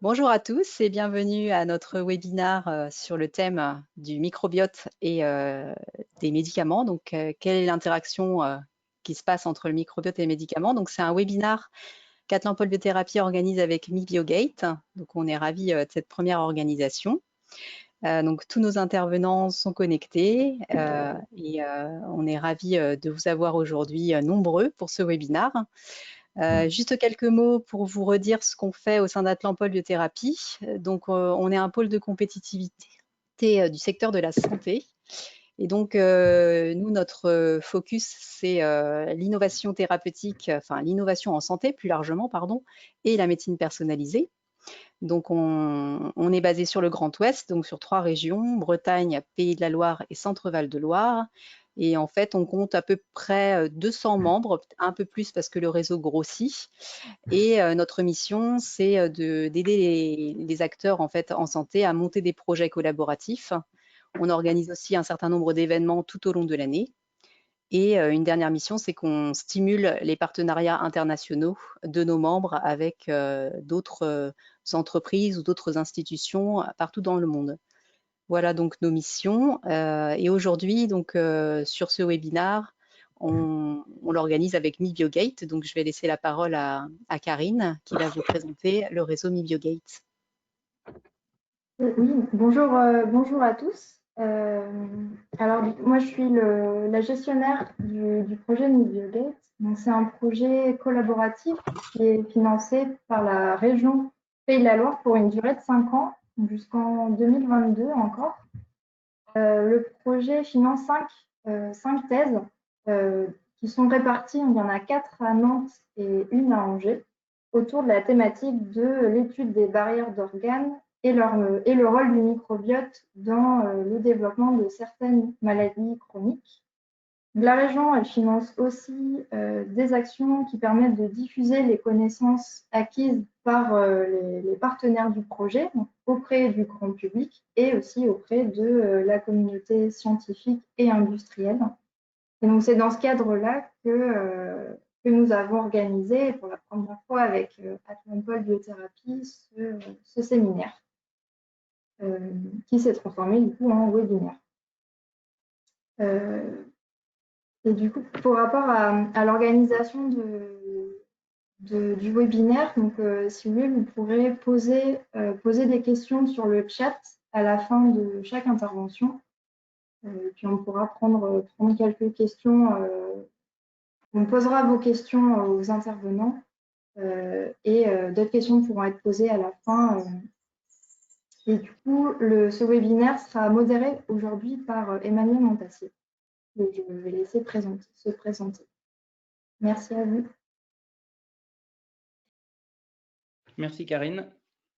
Bonjour à tous et bienvenue à notre webinaire sur le thème du microbiote et des médicaments. Donc, quelle est l'interaction qui se passe entre le microbiote et les médicaments? Donc, c'est un webinaire qu'Atlan-Paul Biothérapie organise avec MiBioGate. Donc, on est ravis de cette première organisation. Donc, tous nos intervenants sont connectés et on est ravis de vous avoir aujourd'hui nombreux pour ce webinaire. Juste quelques mots pour vous redire ce qu'on fait au sein d'Atlan-Paul Biothérapie. Donc, on est un pôle de compétitivité du secteur de la santé. Et donc, nous, notre focus, c'est l'innovation thérapeutique, enfin l'innovation en santé plus largement, pardon, et la médecine personnalisée. Donc, on est basé sur le Grand Ouest, donc sur 3 régions, Bretagne, Pays de la Loire et Centre-Val de Loire. Et en fait, on compte à peu près 200 membres, un peu plus parce que le réseau grossit. Et notre mission, c'est d'aider les acteurs en fait en santé à monter des projets collaboratifs. On organise aussi un certain nombre d'événements tout au long de l'année. Et une dernière mission, c'est qu'on stimule les partenariats internationaux de nos membres avec d'autres entreprises ou d'autres institutions partout dans le monde. Voilà donc nos missions. Et aujourd'hui, donc sur ce webinaire, on l'organise avec MiBioGate. Donc je vais laisser la parole à Karine qui va vous présenter le réseau MiBioGate. Oui, bonjour, bonjour à tous. Alors, moi, je suis la gestionnaire du projet MiBioGate. Donc, c'est un projet collaboratif qui est financé par la région Pays de la Loire pour une durée de 5 ans, jusqu'en 2022 encore. Le projet finance 5 thèses qui sont réparties. Il y en a 4 à Nantes et une à Angers, autour de la thématique de l'étude des barrières d'organes et le rôle du microbiote dans le développement de certaines maladies chroniques. La région, elle finance aussi des actions qui permettent de diffuser les connaissances acquises par les partenaires du projet, donc auprès du grand public et aussi auprès de la communauté scientifique et industrielle. Et donc, c'est dans ce cadre-là que nous avons organisé pour la première fois avec Atlan-Paul Biothérapie ce séminaire qui s'est transformé du coup en webinaire. Et du coup, pour rapport à l'organisation du webinaire, donc, si vous voulez, vous pourrez poser des questions sur le chat à la fin de chaque intervention. Puis on pourra prendre quelques questions. On posera vos questions aux intervenants et d'autres questions pourront être posées à la fin. Et du coup, ce webinaire sera modéré aujourd'hui par Emmanuel Montassier. Donc, je vais laisser se présenter. Merci à vous. Merci Karine.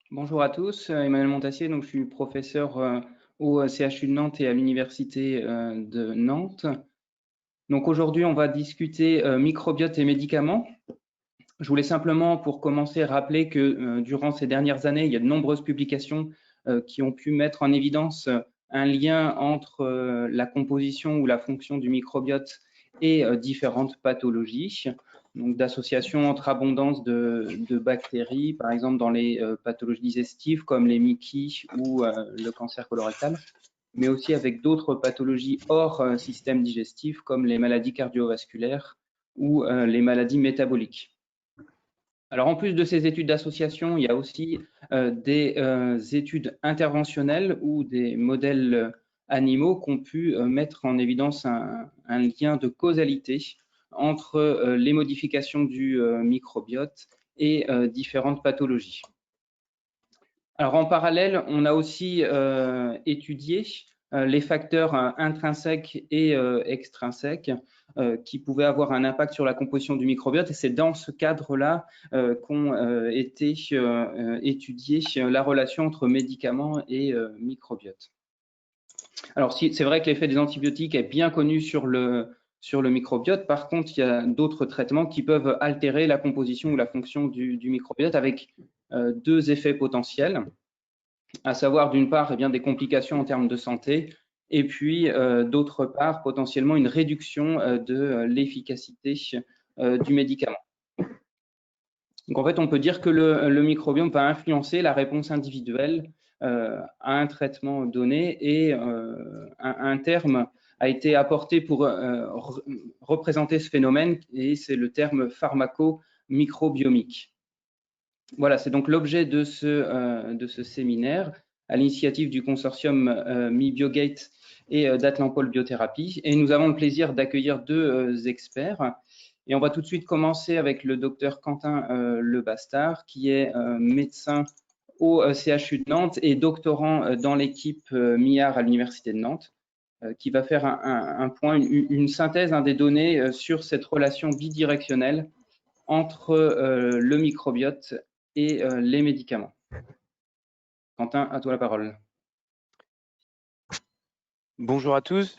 Bonjour à tous, Emmanuel Montassier, donc je suis professeur au CHU de Nantes et à l'Université de Nantes. Donc aujourd'hui, on va discuter microbiote et médicaments. Je voulais simplement, pour commencer, rappeler que durant ces dernières années, il y a de nombreuses publications qui ont pu mettre en évidence un lien entre la composition ou la fonction du microbiote et différentes pathologies. Donc d'associations entre abondance de bactéries, par exemple dans les pathologies digestives comme les MICI ou le cancer colorectal, mais aussi avec d'autres pathologies hors système digestif comme les maladies cardiovasculaires ou les maladies métaboliques. Alors, en plus de ces études d'association, il y a aussi des études interventionnelles ou des modèles animaux qui ont pu mettre en évidence un lien de causalité entre les modifications du microbiote et différentes pathologies. Alors, en parallèle, on a aussi étudié les facteurs intrinsèques et extrinsèques qui pouvaient avoir un impact sur la composition du microbiote. Et c'est dans ce cadre-là qu'ont été étudiées la relation entre médicaments et microbiote. Alors, c'est vrai que l'effet des antibiotiques est bien connu sur le microbiote. Par contre, il y a d'autres traitements qui peuvent altérer la composition ou la fonction du microbiote avec deux effets potentiels, à savoir d'une part eh bien, des complications en termes de santé et puis d'autre part potentiellement une réduction de l'efficacité du médicament. Donc en fait, on peut dire que le microbiome peut influencer la réponse individuelle à un traitement donné, et un terme a été apporté pour représenter ce phénomène, et c'est le terme pharmaco-microbiomique. Voilà, c'est donc l'objet de ce séminaire à l'initiative du consortium MiBioGate et d'Atlampol Biothérapie. Et nous avons le plaisir d'accueillir deux experts. Et on va tout de suite commencer avec le docteur Quentin Lebastard, qui est médecin au CHU de Nantes et doctorant dans l'équipe MIAR à l'Université de Nantes, qui va faire un point, une synthèse des données sur cette relation bidirectionnelle entre le microbiote et les médicaments. Quentin, à toi la parole. Bonjour à tous.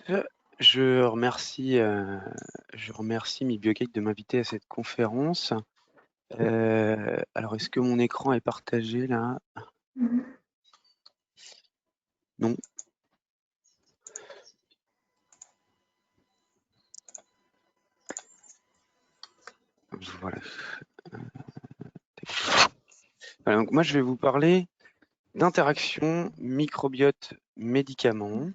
Je remercie MiBioGate de m'inviter à cette conférence. Alors, est-ce que mon écran est partagé là? Non. Voilà. Alors, donc moi, je vais vous parler d'interaction microbiote-médicament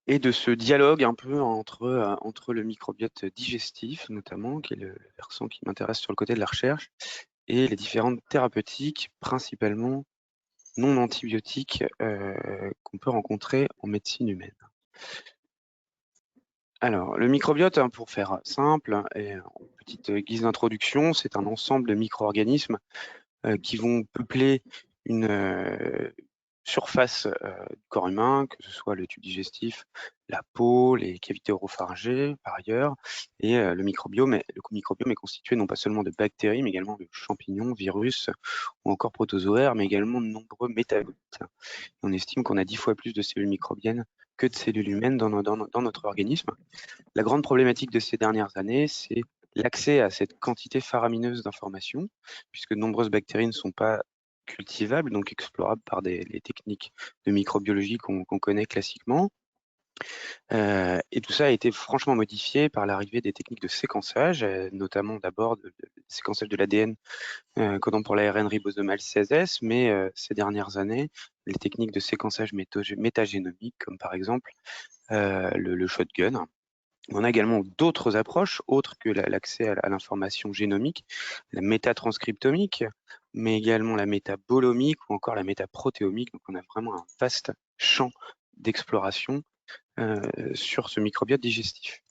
et de ce dialogue un peu entre le microbiote digestif, notamment, qui est le versant qui m'intéresse sur le côté de la recherche, et les différentes thérapeutiques, principalement non antibiotiques, qu'on peut rencontrer en médecine humaine. Alors, le microbiote, pour faire simple et en petite guise d'introduction, c'est un ensemble de micro-organismes qui vont peupler une surface du corps humain, que ce soit le tube digestif, la peau, les cavités oropharyngées par ailleurs. Et le microbiome est constitué non pas seulement de bactéries, mais également de champignons, virus ou encore protozoaires, mais également de nombreux métabolites. On estime qu'on a 10 fois plus de cellules microbiennes que de cellules humaines dans notre organisme. La grande problématique de ces dernières années, c'est l'accès à cette quantité faramineuse d'informations, puisque de nombreuses bactéries ne sont pas cultivables, donc explorables par les techniques de microbiologie qu'on connaît classiquement. Et tout ça a été franchement modifié par l'arrivée des techniques de séquençage, notamment d'abord le séquençage de l'ADN codant pour l'ARN ribosomal 16S, mais ces dernières années, les techniques de séquençage métagénomique, comme par exemple le shotgun. On a également d'autres approches, autres que l'accès à l'information génomique, la métatranscriptomique, mais également la métabolomique ou encore la métaprotéomique. Donc on a vraiment un vaste champ d'exploration sur ce microbiote digestif.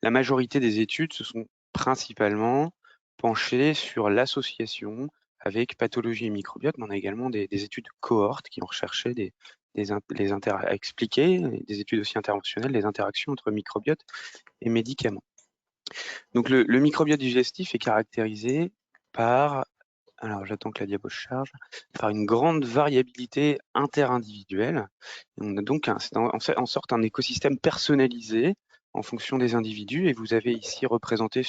La majorité des études se sont principalement penchées sur l'association avec pathologie et microbiote, mais on a également des études de cohortes qui ont recherché à expliquer, des études aussi interventionnelles, les interactions entre microbiote et médicaments. Donc le microbiote digestif est caractérisé par, alors j'attends que la diapo charge, par une grande variabilité interindividuelle. On a donc en sorte un écosystème personnalisé en fonction des individus, et vous avez ici représenté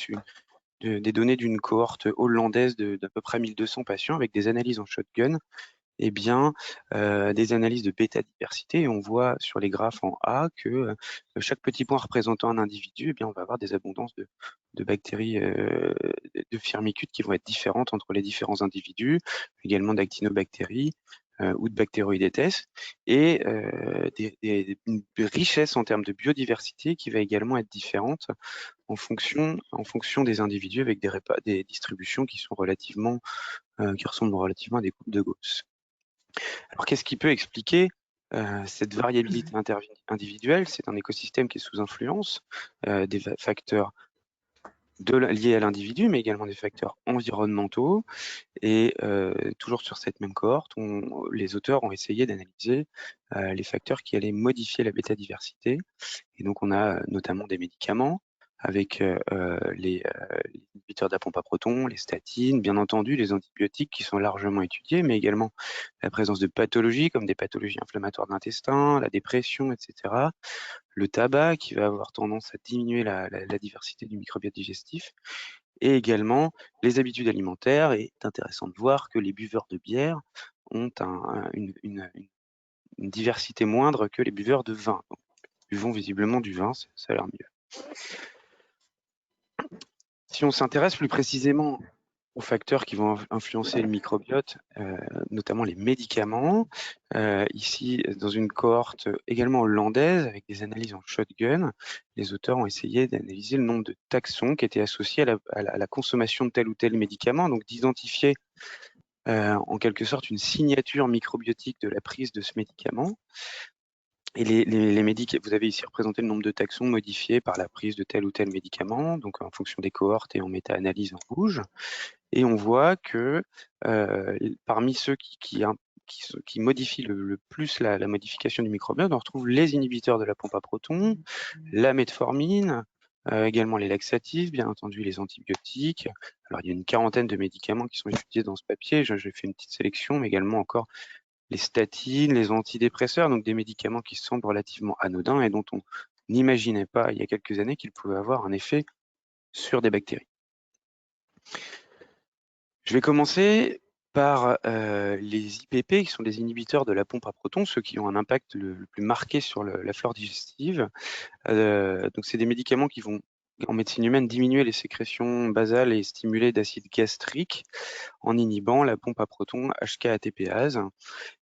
des données d'une cohorte hollandaise d'à peu près 1200 patients avec des analyses en shotgun, et bien des analyses de bêta-diversité. Et on voit sur les graphes en A que chaque petit point représentant un individu, eh bien, on va avoir des abondances de bactéries, de firmicutes qui vont être différentes entre les différents individus, également d'actinobactéries ou de bactéroïdètes, et une richesse en termes de biodiversité qui va également être différente en fonction des individus, avec des distributions qui sont qui ressemblent relativement à des coupes de Gauss. Alors, qu'est-ce qui peut expliquer cette variabilité individuelle? C'est un écosystème qui est sous influence des facteurs liés à l'individu, mais également des facteurs environnementaux. Et toujours sur cette même cohorte, les auteurs ont essayé d'analyser les facteurs qui allaient modifier la bêta-diversité. Et donc, on a notamment des médicaments avec les inhibiteurs de la pompe à protons, les statines, bien entendu les antibiotiques qui sont largement étudiés, mais également la présence de pathologies comme des pathologies inflammatoires de l'intestin, la dépression, etc. Le tabac qui va avoir tendance à diminuer la diversité du microbiote digestif, et également les habitudes alimentaires. Et c'est intéressant de voir que les buveurs de bière ont une diversité moindre que les buveurs de vin. Donc, buvons visiblement du vin, ça a l'air mieux. Si on s'intéresse plus précisément aux facteurs qui vont influencer le microbiote, notamment les médicaments, ici dans une cohorte également hollandaise avec des analyses en shotgun, les auteurs ont essayé d'analyser le nombre de taxons qui étaient associés à la consommation de tel ou tel médicament, donc d'identifier en quelque sorte une signature microbiotique de la prise de ce médicament. Et les médicaments, vous avez ici représenté le nombre de taxons modifiés par la prise de tel ou tel médicament, donc en fonction des cohortes et en méta-analyse en rouge. Et on voit que parmi ceux qui modifient le plus la modification du microbiote, on retrouve les inhibiteurs de la pompe à protons, la metformine, également les laxatifs, bien entendu les antibiotiques. Alors il y a une quarantaine de médicaments qui sont étudiés dans ce papier, j'ai fait une petite sélection, mais également encore les statines, les antidépresseurs, donc des médicaments qui semblent relativement anodins et dont on n'imaginait pas il y a quelques années qu'ils pouvaient avoir un effet sur des bactéries. Je vais commencer par les IPP, qui sont des inhibiteurs de la pompe à protons, ceux qui ont un impact le plus marqué sur la flore digestive. Donc c'est des médicaments qui vont, en médecine humaine, diminuer les sécrétions basales et stimuler d'acide gastrique en inhibant la pompe à protons HK-ATPase.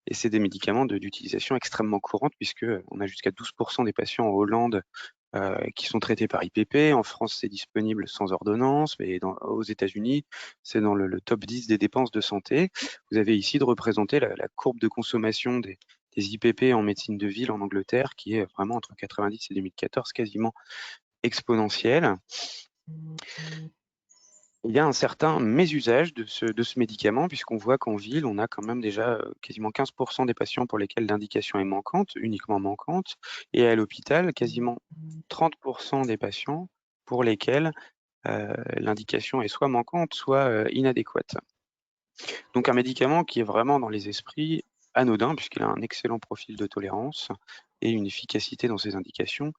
Et c'est des médicaments d'utilisation extrêmement courante, puisque on a jusqu'à 12% des patients en Hollande qui sont traités par IPP. En France, c'est disponible sans ordonnance, mais aux États-Unis, c'est dans le top 10 des dépenses de santé. Vous avez ici de représenter la courbe de consommation des IPP en médecine de ville en Angleterre, qui est vraiment entre 90 et 2014 quasiment exponentielle. Il y a un certain mésusage de ce médicament, puisqu'on voit qu'en ville, on a quand même déjà quasiment 15% des patients pour lesquels l'indication est manquante, uniquement manquante, et à l'hôpital, quasiment 30% des patients pour lesquels l'indication est soit manquante, soit inadéquate. Donc un médicament qui est vraiment dans les esprits anodin, puisqu'il a un excellent profil de tolérance et une efficacité dans ses indications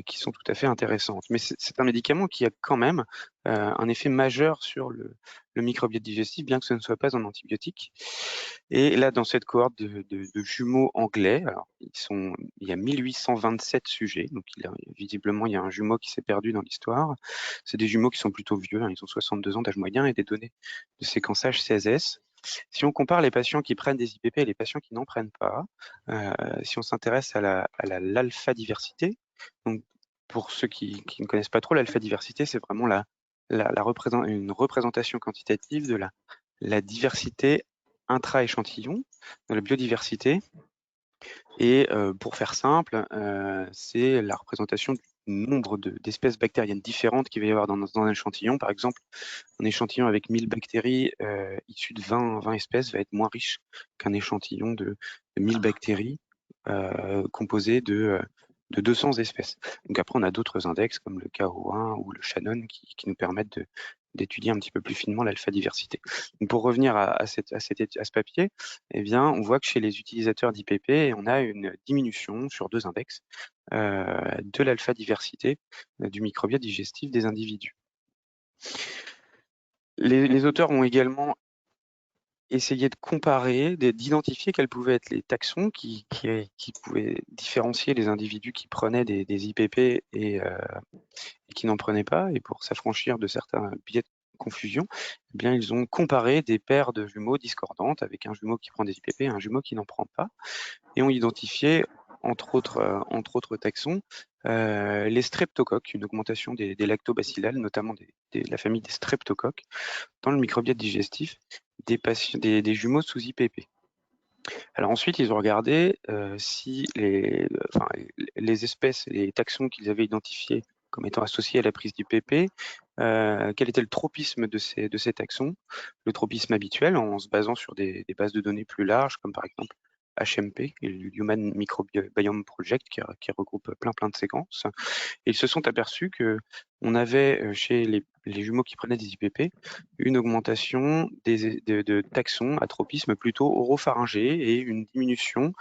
qui sont tout à fait intéressantes. Mais c'est un médicament qui a quand même un effet majeur sur le microbiote digestif, bien que ce ne soit pas un antibiotique. Et là, dans cette cohorte de jumeaux anglais, alors, il y a 1827 sujets, donc visiblement, il y a un jumeau qui s'est perdu dans l'histoire. C'est des jumeaux qui sont plutôt vieux, hein, ils ont 62 ans d'âge moyen et des données de séquençage CSS. Si on compare les patients qui prennent des IPP et les patients qui n'en prennent pas, si on s'intéresse à l'alpha-diversité, donc pour ceux qui ne connaissent pas trop, l'alpha-diversité, c'est vraiment une représentation quantitative de la diversité intra-échantillon, de la biodiversité. Et pour faire simple, c'est la représentation du nombre d'espèces bactériennes différentes qu'il va y avoir dans un échantillon. Par exemple, un échantillon avec 1000 bactéries issues de 20 espèces va être moins riche qu'un échantillon de 1000 bactéries composé de 200 espèces. Donc après, on a d'autres index comme le KO1 ou le Shannon qui nous permettent d'étudier un petit peu plus finement l'alpha-diversité. Pour revenir à ce papier, eh bien, on voit que chez les utilisateurs d'IPP, on a une diminution sur 2 index de l'alpha-diversité du microbiote digestif des individus. Les auteurs ont également essayé de comparer, d'identifier quels pouvaient être les taxons qui pouvaient différencier les individus qui prenaient des IPP et qui n'en prenaient pas. Et pour s'affranchir de certains biais de confusion, eh bien, ils ont comparé des paires de jumeaux discordantes avec un jumeau qui prend des IPP et un jumeau qui n'en prend pas. Et ont identifié, entre autres taxons, les streptocoques, une augmentation des lactobacillales, notamment de la famille des streptocoques, dans le microbiote digestif des jumeaux sous IPP. Alors ensuite, ils ont regardé si les espèces, les taxons qu'ils avaient identifiés comme étant associés à la prise d'IPP, quel était le tropisme de ces taxons, le tropisme habituel, en se basant sur des bases de données plus larges, comme par exemple HMP, le Human Microbiome Project, qui regroupe plein de séquences. Et ils se sont aperçus qu'on avait chez les jumeaux qui prenaient des IPP une augmentation de taxons à tropisme plutôt oropharyngé et une diminution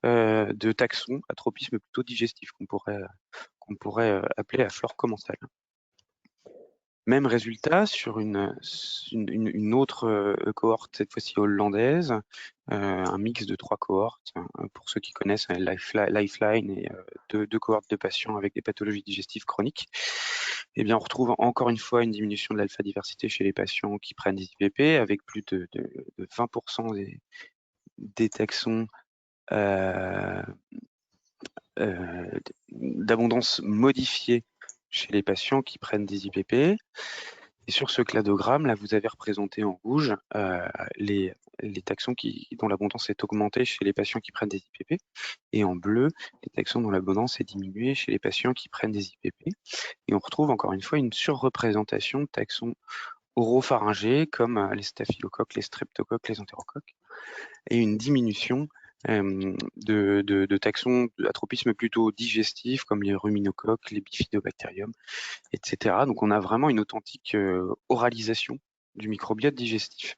de taxons à tropisme plutôt digestif qu'on pourrait appeler la flore commensale. Même résultat sur une autre cohorte, cette fois-ci hollandaise, un mix de 3 cohortes. Pour ceux qui connaissent, Lifeline et deux cohortes de patients avec des pathologies digestives chroniques. Eh bien, on retrouve encore une fois une diminution de l'alpha-diversité chez les patients qui prennent des IPP, avec plus de 20% des taxons d'abondance modifiée chez les patients qui prennent des IPP. Et sur ce cladogramme, là, vous avez représenté en rouge les taxons dont l'abondance est augmentée chez les patients qui prennent des IPP, et en bleu, les taxons dont l'abondance est diminuée chez les patients qui prennent des IPP. Et on retrouve encore une fois une surreprésentation de taxons oropharyngés comme les staphylocoques, les streptocoques, les entérocoques, et une diminution de taxons d'atropisme plutôt digestif comme les ruminocoques, les bifidobacterium, etc. Donc on a vraiment une authentique oralisation du microbiote digestif.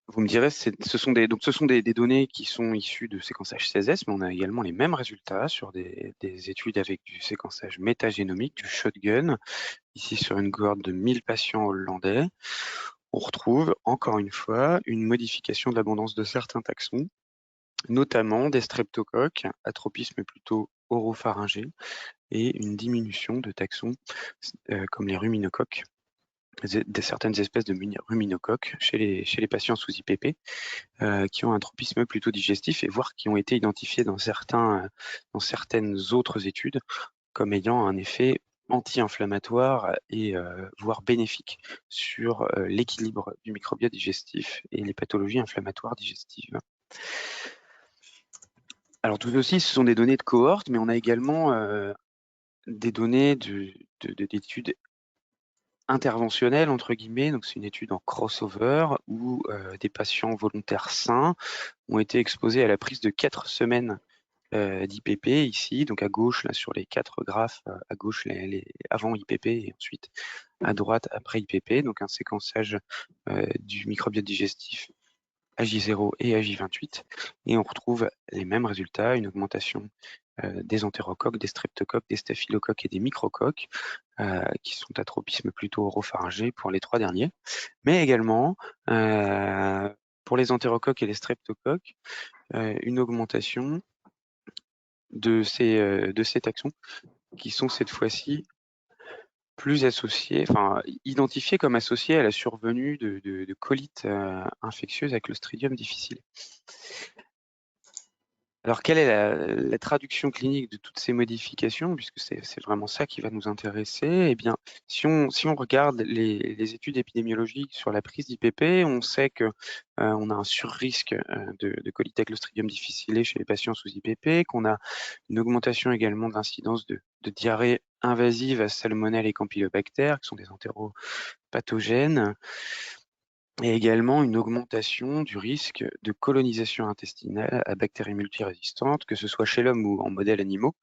Vous me direz, ce sont des données qui sont issues de séquençage CSS, mais on a également les mêmes résultats sur des études avec du séquençage métagénomique, du shotgun, ici sur une cohorte de 1000 patients hollandais. On retrouve encore une fois une modification de l'abondance de certains taxons, notamment des streptocoques, atropisme plutôt oropharyngé, et une diminution de taxons comme les ruminocoques, certaines espèces de ruminocoques chez les patients sous IPP qui ont un tropisme plutôt digestif et voire qui ont été identifiés dans certaines autres études comme ayant un effet anti-inflammatoire et voire bénéfique sur l'équilibre du microbiote digestif et les pathologies inflammatoires digestives. Alors tout aussi, ce sont des données de cohorte, mais on a également des données d'études interventionnelles, entre guillemets. Donc c'est une étude en crossover où des patients volontaires sains ont été exposés à la prise de 4 semaines d'IPP ici, donc à gauche là sur les 4 graphes, à gauche les avant IPP et ensuite à droite après IPP, donc un séquençage du microbiote digestif AJ0 et AJ28, et on retrouve les mêmes résultats, une augmentation des entérocoques, des streptocoques, des staphylocoques et des microcoques, qui sont à tropisme plutôt oropharyngé pour les 3 derniers, mais également pour les entérocoques et les streptocoques, une augmentation de ces taxons qui sont cette fois-ci plus associés, enfin identifiés comme associés à la survenue de colites infectieuses à Clostridium difficile. Alors, quelle est la traduction clinique de toutes ces modifications, puisque c'est vraiment ça qui va nous intéresser? Eh bien, si on regarde les études épidémiologiques sur la prise d'IPP, on sait que on a un surrisque de colite à Clostridium difficile chez les patients sous IPP, qu'on a une augmentation également d'incidence de diarrhée invasive à Salmonelle et Campylobacter, qui sont des entéropathogènes, et également une augmentation du risque de colonisation intestinale à bactéries multirésistantes, que ce soit chez l'homme ou en modèles animaux,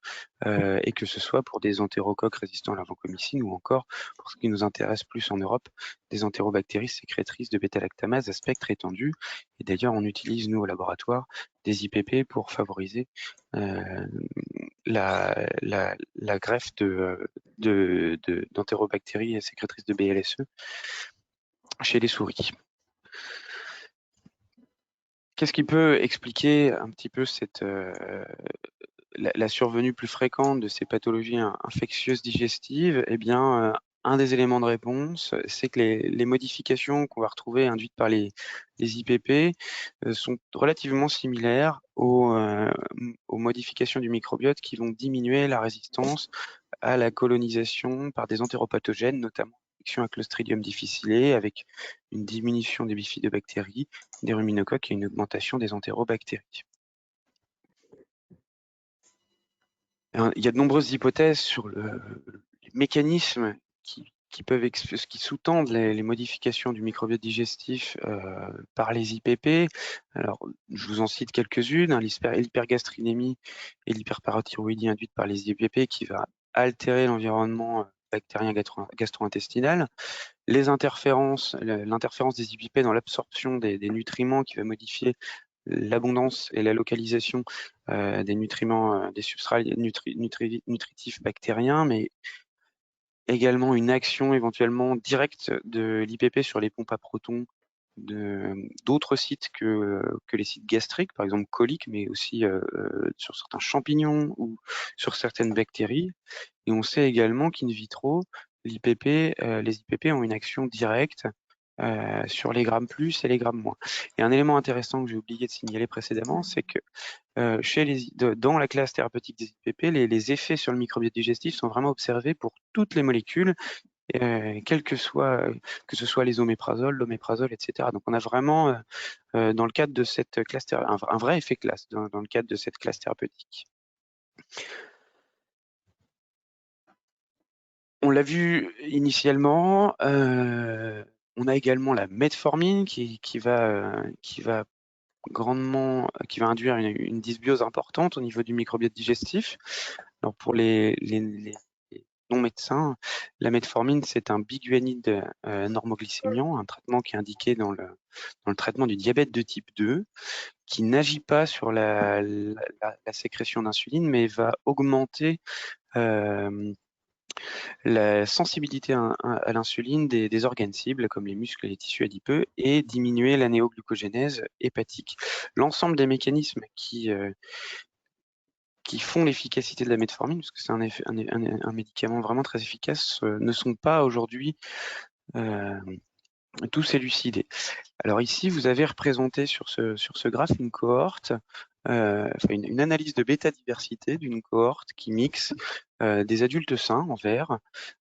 et que ce soit pour des entérocoques résistants à la vancomycine ou encore, pour ce qui nous intéresse plus en Europe, des entérobactéries sécrétrices de bêta-lactamase à spectre étendu. Et d'ailleurs, on utilise, nous, au laboratoire, des IPP pour favoriser la greffe d'entérobactéries sécrétrices de BLSE chez les souris. Qu'est-ce qui peut expliquer un petit peu la survenue plus fréquente de ces pathologies infectieuses digestives? Eh bien, un des éléments de réponse, c'est que les modifications qu'on va retrouver induites par les IPP sont relativement similaires aux modifications du microbiote qui vont diminuer la résistance à la colonisation par des entéropathogènes, notamment à Clostridium difficile, avec une diminution des bifidobactéries, des ruminocoques et une augmentation des entérobactéries. Il y a de nombreuses hypothèses sur les mécanismes qui sous-tendent les modifications du microbiote digestif par les IPP. Alors, je vous en cite quelques-unes, l'hypergastrinémie et l'hyperparathyroïdie induite par les IPP qui va altérer l'environnement bactérien gastro-intestinal, l'interférence des IPP dans l'absorption des nutriments qui va modifier l'abondance et la localisation des nutriments, des substrats nutritifs bactériens, mais également une action éventuellement directe de l'IPP sur les pompes à protons d'autres sites que les sites gastriques, par exemple coliques, mais aussi sur certains champignons ou sur certaines bactéries. Et on sait également qu'in vitro, les IPP ont une action directe sur les grammes plus et les grammes moins. Et un élément intéressant que j'ai oublié de signaler précédemment, c'est que dans la classe thérapeutique des IPP, les effets sur le microbiote digestif sont vraiment observés pour toutes les molécules, que ce soit les oméprazoles, l'oméprazole, etc. Donc on a vraiment, dans le cadre de cette classe, un vrai effet classe dans le cadre de cette classe thérapeutique. On l'a vu initialement, on a également la metformine qui va induire une dysbiose importante au niveau du microbiote digestif. Alors pour les non-médecins, la metformine, c'est un biguanide normoglycémiant, un traitement qui est indiqué dans le traitement du diabète de type 2, qui n'agit pas sur la sécrétion d'insuline, mais va augmenter la sensibilité à l'insuline des organes cibles, comme les muscles et les tissus adipeux, et diminuer la néoglucogénèse hépatique. L'ensemble des mécanismes qui font l'efficacité de la metformine, parce que c'est un médicament vraiment très efficace, ne sont pas aujourd'hui tous élucidés. Alors ici, vous avez représenté sur ce graphe une cohorte, une analyse de bêta-diversité d'une cohorte qui mixe des adultes sains en vert,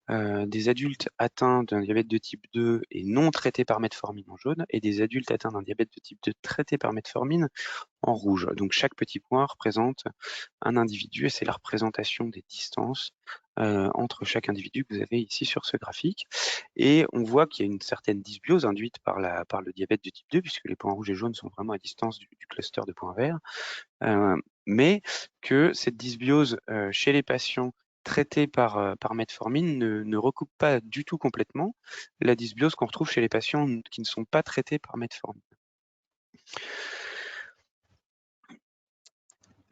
des adultes atteints d'un diabète de type 2 et non traités par metformine en jaune, et des adultes atteints d'un diabète de type 2 traités par metformine en rouge. Donc chaque petit point représente un individu et c'est la représentation des distances entre chaque individu que vous avez ici sur ce graphique. Et on voit qu'il y a une certaine dysbiose induite par le diabète de type 2, puisque les points rouges et jaunes sont vraiment à distance du cluster de points verts, mais que cette dysbiose chez les patients traités par metformine ne recoupe pas du tout complètement la dysbiose qu'on retrouve chez les patients qui ne sont pas traités par metformine.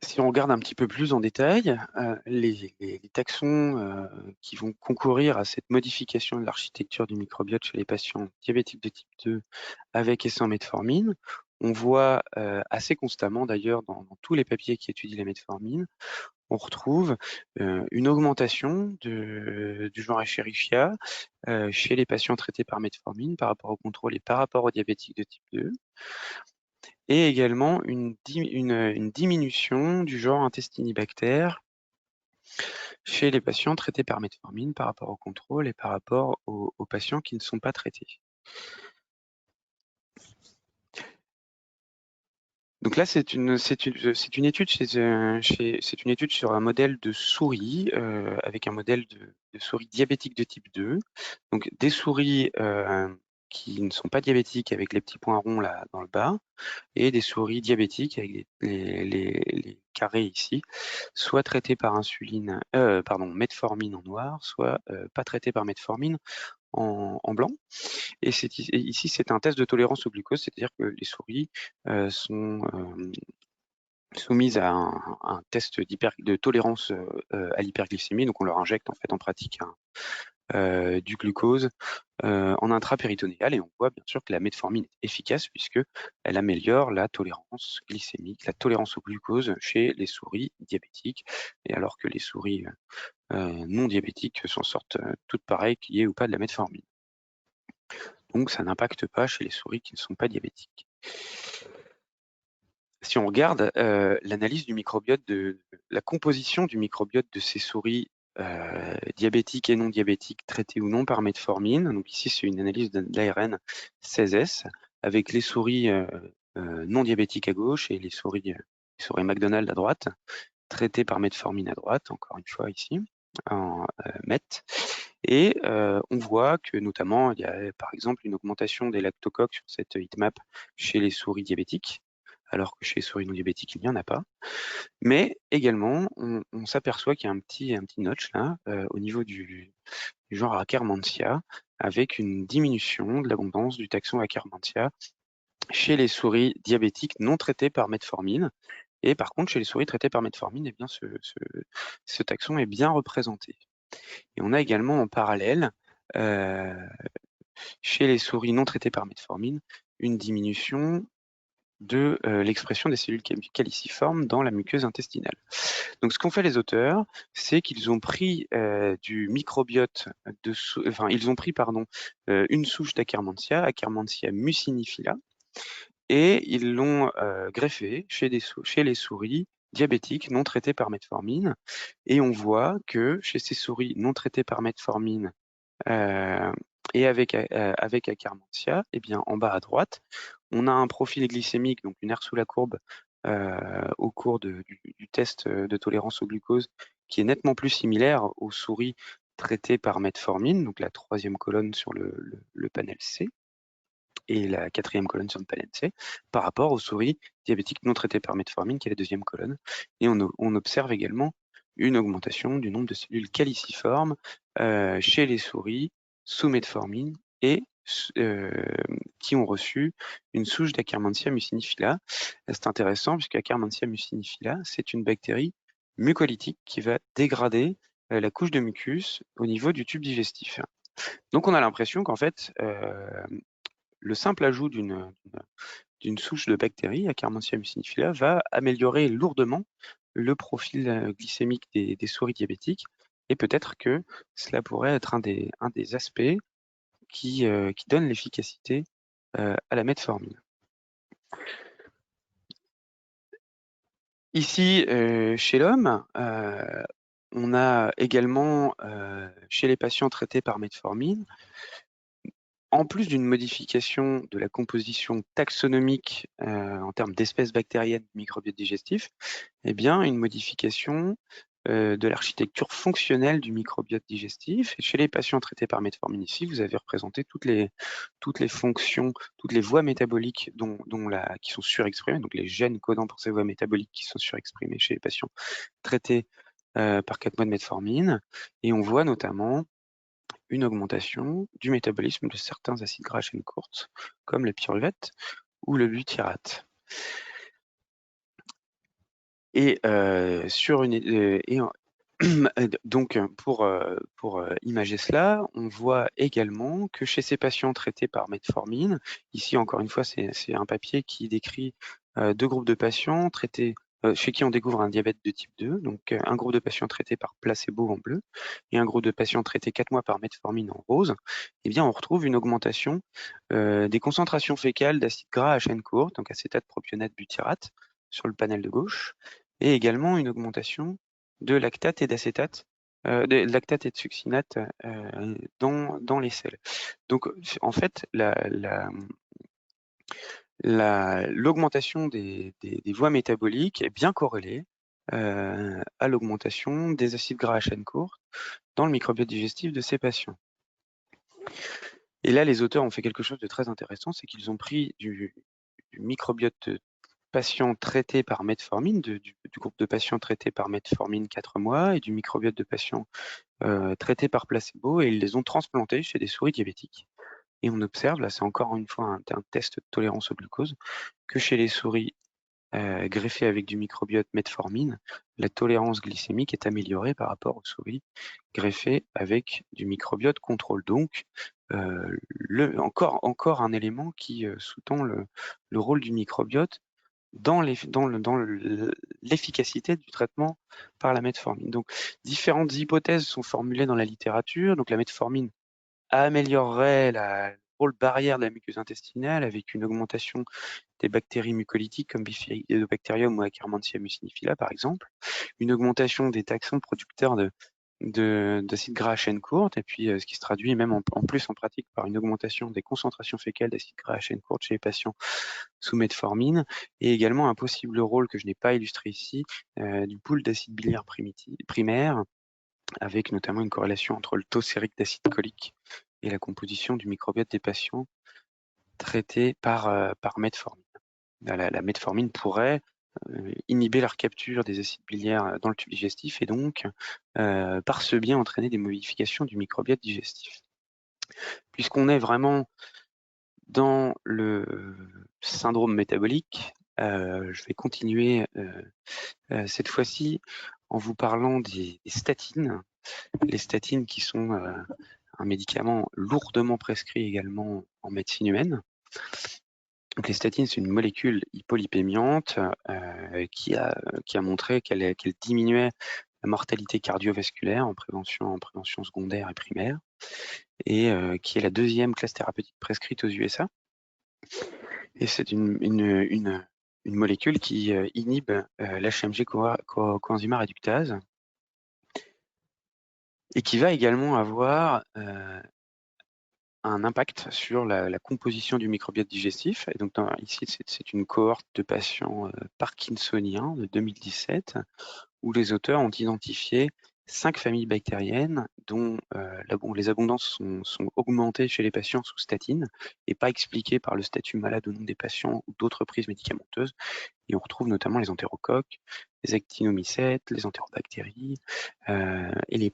Si on regarde un petit peu plus en détail, les taxons qui vont concourir à cette modification de l'architecture du microbiote chez les patients diabétiques de type 2 avec et sans metformine, on voit assez constamment d'ailleurs dans tous les papiers qui étudient la metformine, on retrouve une augmentation du genre Escherichia chez les patients traités par metformine par rapport au contrôle et par rapport aux diabétiques de type 2. Et également une diminution du genre Intestinibacter chez les patients traités par metformine par rapport au contrôle et par rapport aux patients qui ne sont pas traités. Donc là, c'est une étude sur un modèle de souris avec un modèle de souris diabétique de type 2. Donc des souris qui ne sont pas diabétiques avec les petits points ronds là dans le bas, et des souris diabétiques avec les carrés ici, soit traitées par metformine en noir, soit pas traitées par metformine en blanc. Et ici, c'est un test de tolérance au glucose, c'est-à-dire que les souris sont soumises à un test de tolérance à l'hyperglycémie. Donc on leur injecte en fait en pratique du glucose en intrapéritonéal, et on voit bien sûr que la metformine est efficace puisque elle améliore la tolérance glycémique, la tolérance au glucose chez les souris diabétiques, et alors que les souris non diabétiques s'en sortent toutes pareilles qu'il y ait ou pas de la metformine. Donc ça n'impacte pas chez les souris qui ne sont pas diabétiques. Si on regarde l'analyse du microbiote, la composition du microbiote de ces souris diabétiques et non diabétiques traitées ou non par metformine, donc ici c'est une analyse de l'ARN 16S avec les souris non diabétiques à gauche et les souris McDonald à droite, traitées par metformine à droite, encore une fois ici, en MET. Et on voit que notamment il y a par exemple une augmentation des lactocoques sur cette heatmap chez les souris diabétiques, alors que chez les souris non diabétiques, il n'y en a pas. Mais également, on s'aperçoit qu'il y a un petit notch là, au niveau du genre Akkermansia, avec une diminution de l'abondance du taxon Akkermansia chez les souris diabétiques non traitées par metformine. Et par contre, chez les souris traitées par metformine, eh bien, ce taxon est bien représenté. Et on a également en parallèle, chez les souris non traitées par metformine, une diminution de l'expression des cellules caliciformes dans la muqueuse intestinale. Donc, ce qu'ont fait les auteurs, c'est qu'ils ont pris du microbiote ils ont pris une souche d'Akkermansia, Akkermansia mucinifila, et ils l'ont greffé chez les souris diabétiques non traitées par metformine. Et on voit que chez ces souris non traitées par metformine et avec Akkermansia, eh bien, en bas à droite, on a un profil glycémique, donc une aire sous la courbe au cours du test de tolérance au glucose, qui est nettement plus similaire aux souris traitées par metformine, donc la 3e colonne sur le panel C, et la 4e colonne sur le panel C, par rapport aux souris diabétiques non traitées par metformine, qui est la 2e colonne. Et on observe également une augmentation du nombre de cellules caliciformes chez les souris sous metformine et qui ont reçu une souche d'Akkermansia mucinifila. C'est intéressant puisque Akkermansia mucinifila, c'est une bactérie mucolytique qui va dégrader la couche de mucus au niveau du tube digestif. Donc on a l'impression qu'en fait, le simple ajout d'une souche de bactéries, Akkermansia mucinifila, va améliorer lourdement le profil glycémique des souris diabétiques, et peut-être que cela pourrait être un des aspects qui donne l'efficacité à la metformine. Ici, chez l'homme, on a également, chez les patients traités par metformine, en plus d'une modification de la composition taxonomique en termes d'espèces bactériennes du microbiote digestif, eh bien, une modification de l'architecture fonctionnelle du microbiote digestif. Et chez les patients traités par metformine ici, vous avez représenté toutes les fonctions, toutes les voies métaboliques qui sont surexprimées, donc les gènes codants pour ces voies métaboliques qui sont surexprimées chez les patients traités par 4 mois de metformine. Et on voit notamment une augmentation du métabolisme de certains acides gras à chaîne courte, comme le pyruvate ou le butyrate. Et donc pour imager cela, on voit également que chez ces patients traités par metformine, ici encore une fois c'est un papier qui décrit 2 groupes de patients traités chez qui on découvre un diabète de type 2, donc un groupe de patients traités par placebo en bleu et un groupe de patients traités 4 mois par metformine en rose. Eh bien on retrouve une augmentation des concentrations fécales d'acides gras à chaîne courte, donc acétate, propionate, butyrate sur le panel de gauche, et également une augmentation de lactate et d'acétate, de lactate et de succinate dans les selles. Donc en fait, l'augmentation des voies métaboliques est bien corrélée à l'augmentation des acides gras à chaîne courte dans le microbiote digestif de ces patients. Et là, les auteurs ont fait quelque chose de très intéressant, c'est qu'ils ont pris du microbiote de patients traités par metformine, du groupe de patients traités par metformine 4 mois et du microbiote de patients traités par placebo, et ils les ont transplantés chez des souris diabétiques. Et on observe, là c'est encore une fois un test de tolérance au glucose, que chez les souris greffées avec du microbiote metformine, la tolérance glycémique est améliorée par rapport aux souris greffées avec du microbiote contrôle. Donc encore un élément qui sous-tend le rôle du microbiote dans l'efficacité du traitement par la metformine. Donc, différentes hypothèses sont formulées dans la littérature. Donc, la metformine améliorerait le rôle barrière de la muqueuse intestinale avec une augmentation des bactéries mucolytiques comme Bifidobacterium ou Akkermansia mucinifila, par exemple, une augmentation des taxons producteurs d'acides gras à chaîne courte, et puis ce qui se traduit même en plus en pratique par une augmentation des concentrations fécales d'acides gras à chaîne courte chez les patients sous metformine, et également un possible rôle que je n'ai pas illustré ici du pool d'acide biliaire primaire, avec notamment une corrélation entre le taux sérique d'acide cholique et la composition du microbiote des patients traités par metformine. La metformine pourrait inhiber la recapture des acides biliaires dans le tube digestif et donc par ce biais entraîner des modifications du microbiote digestif. Puisqu'on est vraiment Dans le syndrome métabolique, je vais continuer cette fois-ci en vous parlant des statines. Les statines qui sont un médicament lourdement prescrit également en médecine humaine. Donc les statines, c'est une molécule hypolipémiante qui a montré qu'elle diminuait la mortalité cardiovasculaire en prévention secondaire et primaire, et qui est la deuxième classe thérapeutique prescrite aux USA. Et c'est une molécule qui inhibe l'HMG coenzyme réductase et qui va également avoir un impact sur la composition du microbiote digestif. Et donc ici, c'est une cohorte de patients parkinsoniens de 2017 où les auteurs ont identifié 5 familles bactériennes dont les abondances sont augmentées chez les patients sous statine et pas expliquées par le statut malade ou non des patients ou d'autres prises médicamenteuses. Et on retrouve notamment les entérocoques, les actinomycètes, les entérobactéries et les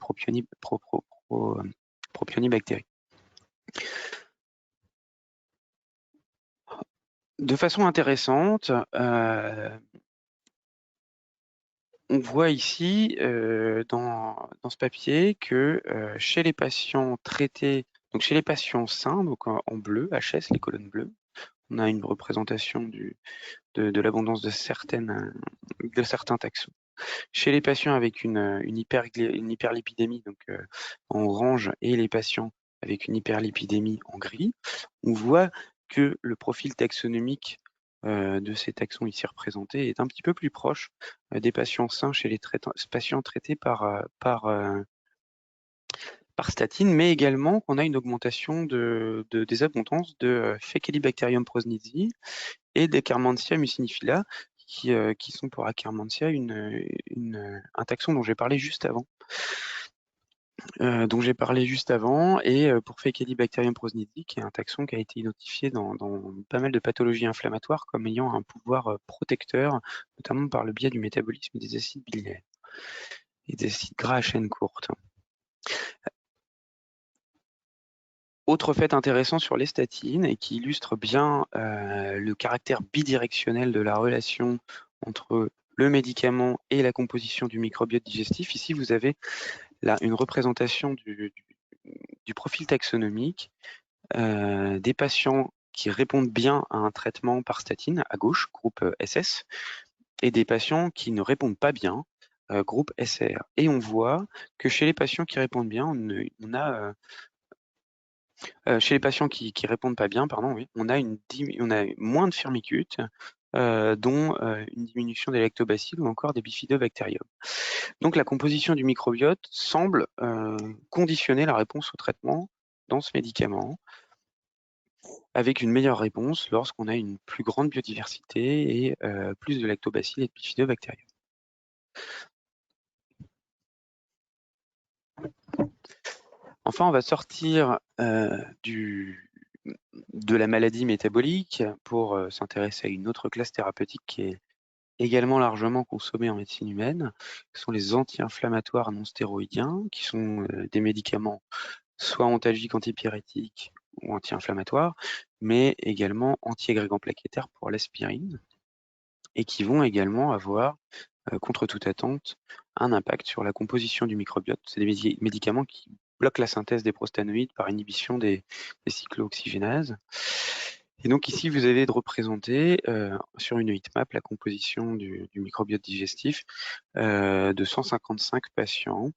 propionibactéries. De façon intéressante, on voit ici dans ce papier que chez les patients traités, donc chez les patients sains, donc en bleu, HS, les colonnes bleues, on a une représentation de l'abondance de certains taxons. Chez les patients avec une hyperlipidémie, donc en orange, et les patients avec une hyperlipidémie en gris, on voit que le profil taxonomique de ces taxons ici représentés est un petit peu plus proche des patients sains chez les patients traités par statine, mais également qu'on a une augmentation des abondances de Faecalibacterium prausnitzii et d'Akkermansia mucinifila, qui sont pour Akkermansia un taxon dont j'ai parlé juste avant. Et pour Faecalibacterium prausnitzii, qui est un taxon qui a été identifié dans pas mal de pathologies inflammatoires comme ayant un pouvoir protecteur, notamment par le biais du métabolisme des acides biliaires et des acides gras à chaîne courte. Autre fait intéressant sur les statines et qui illustre bien le caractère bidirectionnel de la relation entre le médicament et la composition du microbiote digestif. Ici, vous avez là une représentation du profil taxonomique des patients qui répondent bien à un traitement par statine, à gauche, groupe SS, et des patients qui ne répondent pas bien, groupe SR. Et on voit que chez les patients qui répondent bien, on a chez les patients qui répondent pas bien, pardon, oui, on a moins de firmicutes, dont une diminution des lactobacilles ou encore des bifidobactériums. Donc la composition du microbiote semble conditionner la réponse au traitement dans ce médicament, avec une meilleure réponse lorsqu'on a une plus grande biodiversité et plus de lactobacilles et de bifidobactériums. Enfin, on va sortir de la maladie métabolique pour s'intéresser à une autre classe thérapeutique qui est également largement consommée en médecine humaine, qui sont les anti-inflammatoires non stéroïdiens, qui sont des médicaments soit antalgiques, antipyrétiques ou anti-inflammatoires, mais également anti-agrégants plaquettaires pour l'aspirine, et qui vont également avoir, contre toute attente, un impact sur la composition du microbiote. C'est des médicaments qui bloquent la synthèse des prostanoïdes par inhibition des cyclooxygénases. Et donc ici, vous avez de représenter sur une heatmap la composition du microbiote digestif de 155 patients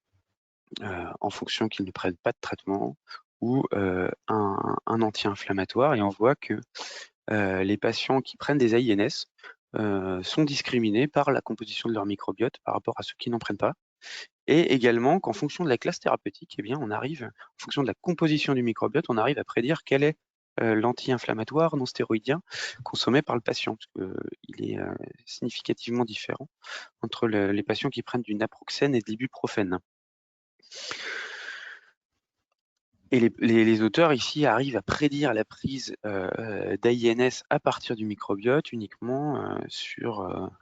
en fonction qu'ils ne prennent pas de traitement ou un anti-inflammatoire. Et on voit que les patients qui prennent des AINS sont discriminés par la composition de leur microbiote par rapport à ceux qui n'en prennent pas. Et également qu'en fonction de la classe thérapeutique, eh bien, on arrive, en fonction de la composition du microbiote, on arrive à prédire quel est l'anti-inflammatoire non stéroïdien consommé par le patient, parce qu'il est significativement différent entre les patients qui prennent du naproxène et de l'ibuprofène. Et les auteurs ici arrivent à prédire la prise d'AINS à partir du microbiote uniquement sur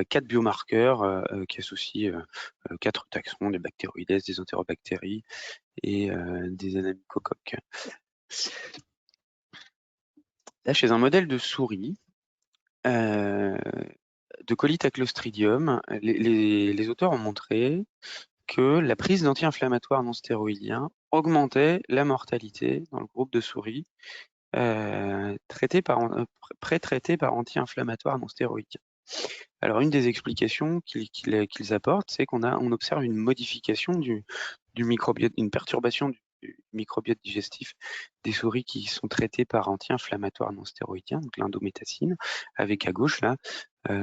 4 biomarqueurs qui associent 4 taxons, des bactéroïdes, des entérobactéries et des anémicocoques. Là, chez un modèle de souris, de colite à Clostridium, les auteurs ont montré que la prise d'anti-inflammatoires non stéroïdiens augmentait la mortalité dans le groupe de souris pré-traités par anti-inflammatoires non stéroïdiens. Alors, une des explications qu'ils apportent, c'est qu'on observe une modification du microbiote, une perturbation du microbiote digestif des souris qui sont traitées par anti-inflammatoires non stéroïdiens, donc l'indométacine, avec à gauche, là,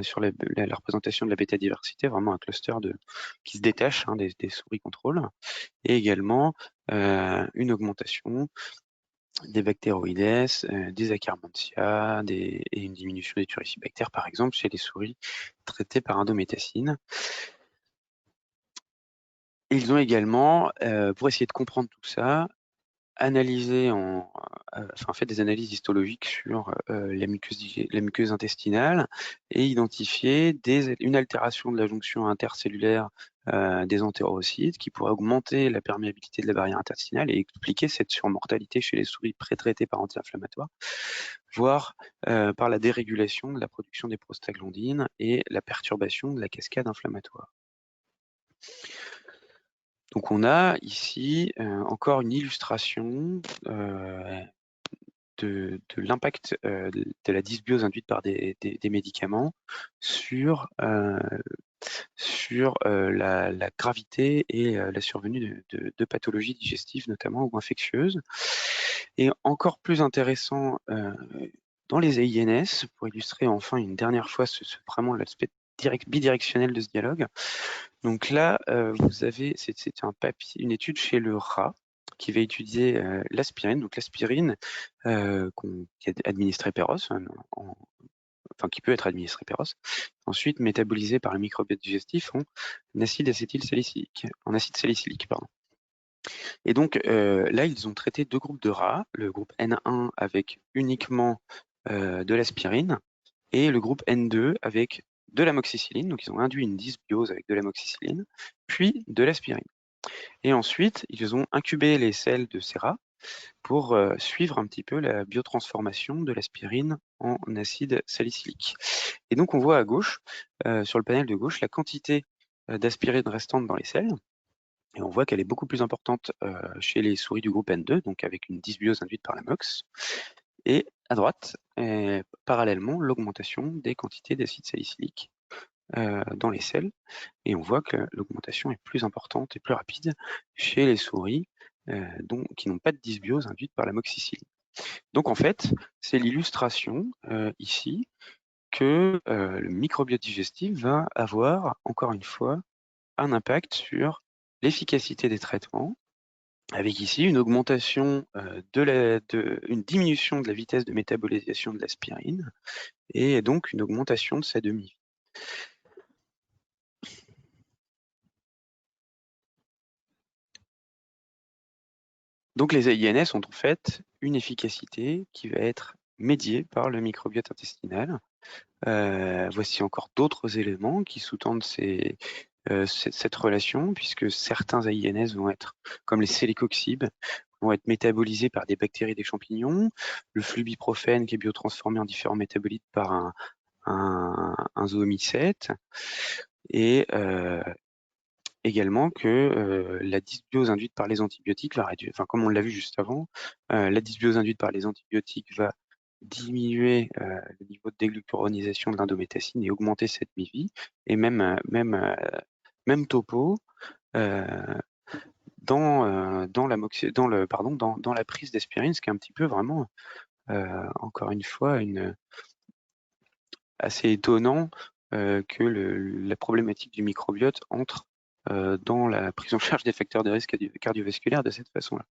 sur la représentation de la bêta-diversité, vraiment un cluster qui se détache des souris contrôle, et également une augmentation des bactéroïdes, des Akkermansia, et une diminution des turricibactères, par exemple, chez les souris traitées par indométacine. Et ils ont également, pour essayer de comprendre tout ça, analysé fait des analyses histologiques sur la muqueuse intestinale et identifié une altération de la jonction intercellulaire des entérocytes qui pourrait augmenter la perméabilité de la barrière intestinale et expliquer cette surmortalité chez les souris pré-traitées par anti-inflammatoires, voire par la dérégulation de la production des prostaglandines et la perturbation de la cascade inflammatoire. Donc on a ici encore une illustration de l'impact de la dysbiose induite par des médicaments sur la gravité et la survenue de pathologies digestives notamment ou infectieuses. Et encore plus intéressant dans les AINS, pour illustrer enfin une dernière fois vraiment l'aspect bidirectionnel de ce dialogue. Donc là, vous avez, c'est une étude chez le rat qui va étudier l'aspirine. Donc l'aspirine qui est administrée péros, qui peut être administrée péros, ensuite métabolisée par le microbiote digestif en acide acétylsalicylique, pardon. Et donc là, ils ont traité 2 groupes de rats, le groupe N1 avec uniquement de l'aspirine et le groupe N2 avec de l'amoxicilline. Donc ils ont induit une dysbiose avec de l'amoxicilline, puis de l'aspirine. Et ensuite, ils ont incubé les selles de ces rats pour suivre un petit peu la biotransformation de l'aspirine en acide salicylique. Et donc on voit à gauche, sur le panel de gauche, la quantité d'aspirine restante dans les selles. Et on voit qu'elle est beaucoup plus importante chez les souris du groupe N2, donc avec une dysbiose induite par l'amox. Et à droite, parallèlement, l'augmentation des quantités d'acide salicylique dans les selles. Et on voit que l'augmentation est plus importante et plus rapide chez les souris qui n'ont pas de dysbiose induite par l'amoxicilline. Donc en fait, c'est l'illustration ici que le microbiote digestif va avoir, encore une fois, un impact sur l'efficacité des traitements, avec ici une augmentation une diminution de la vitesse de métabolisation de l'aspirine et donc une augmentation de sa demi-vie. Donc les AINS ont en fait une efficacité qui va être médiée par le microbiote intestinal. Voici encore d'autres éléments qui sous-tendent cette relation, puisque certains AINS vont être, comme les célicoxibes, vont être métabolisés par des bactéries des champignons, le flubiprofène qui est biotransformé en différents métabolites par un zoomycète, et également que la dysbiose induite par les antibiotiques va réduire, comme on l'a vu juste avant, la dysbiose induite par les antibiotiques va diminuer le niveau de déglucuronisation de l'indométacine et augmenter cette demi-vie, et même topo dans la prise d'aspirine, ce qui est un petit peu vraiment, encore une fois, assez étonnant que la problématique du microbiote entre dans la prise en charge des facteurs de risque cardiovasculaire de cette façon-là.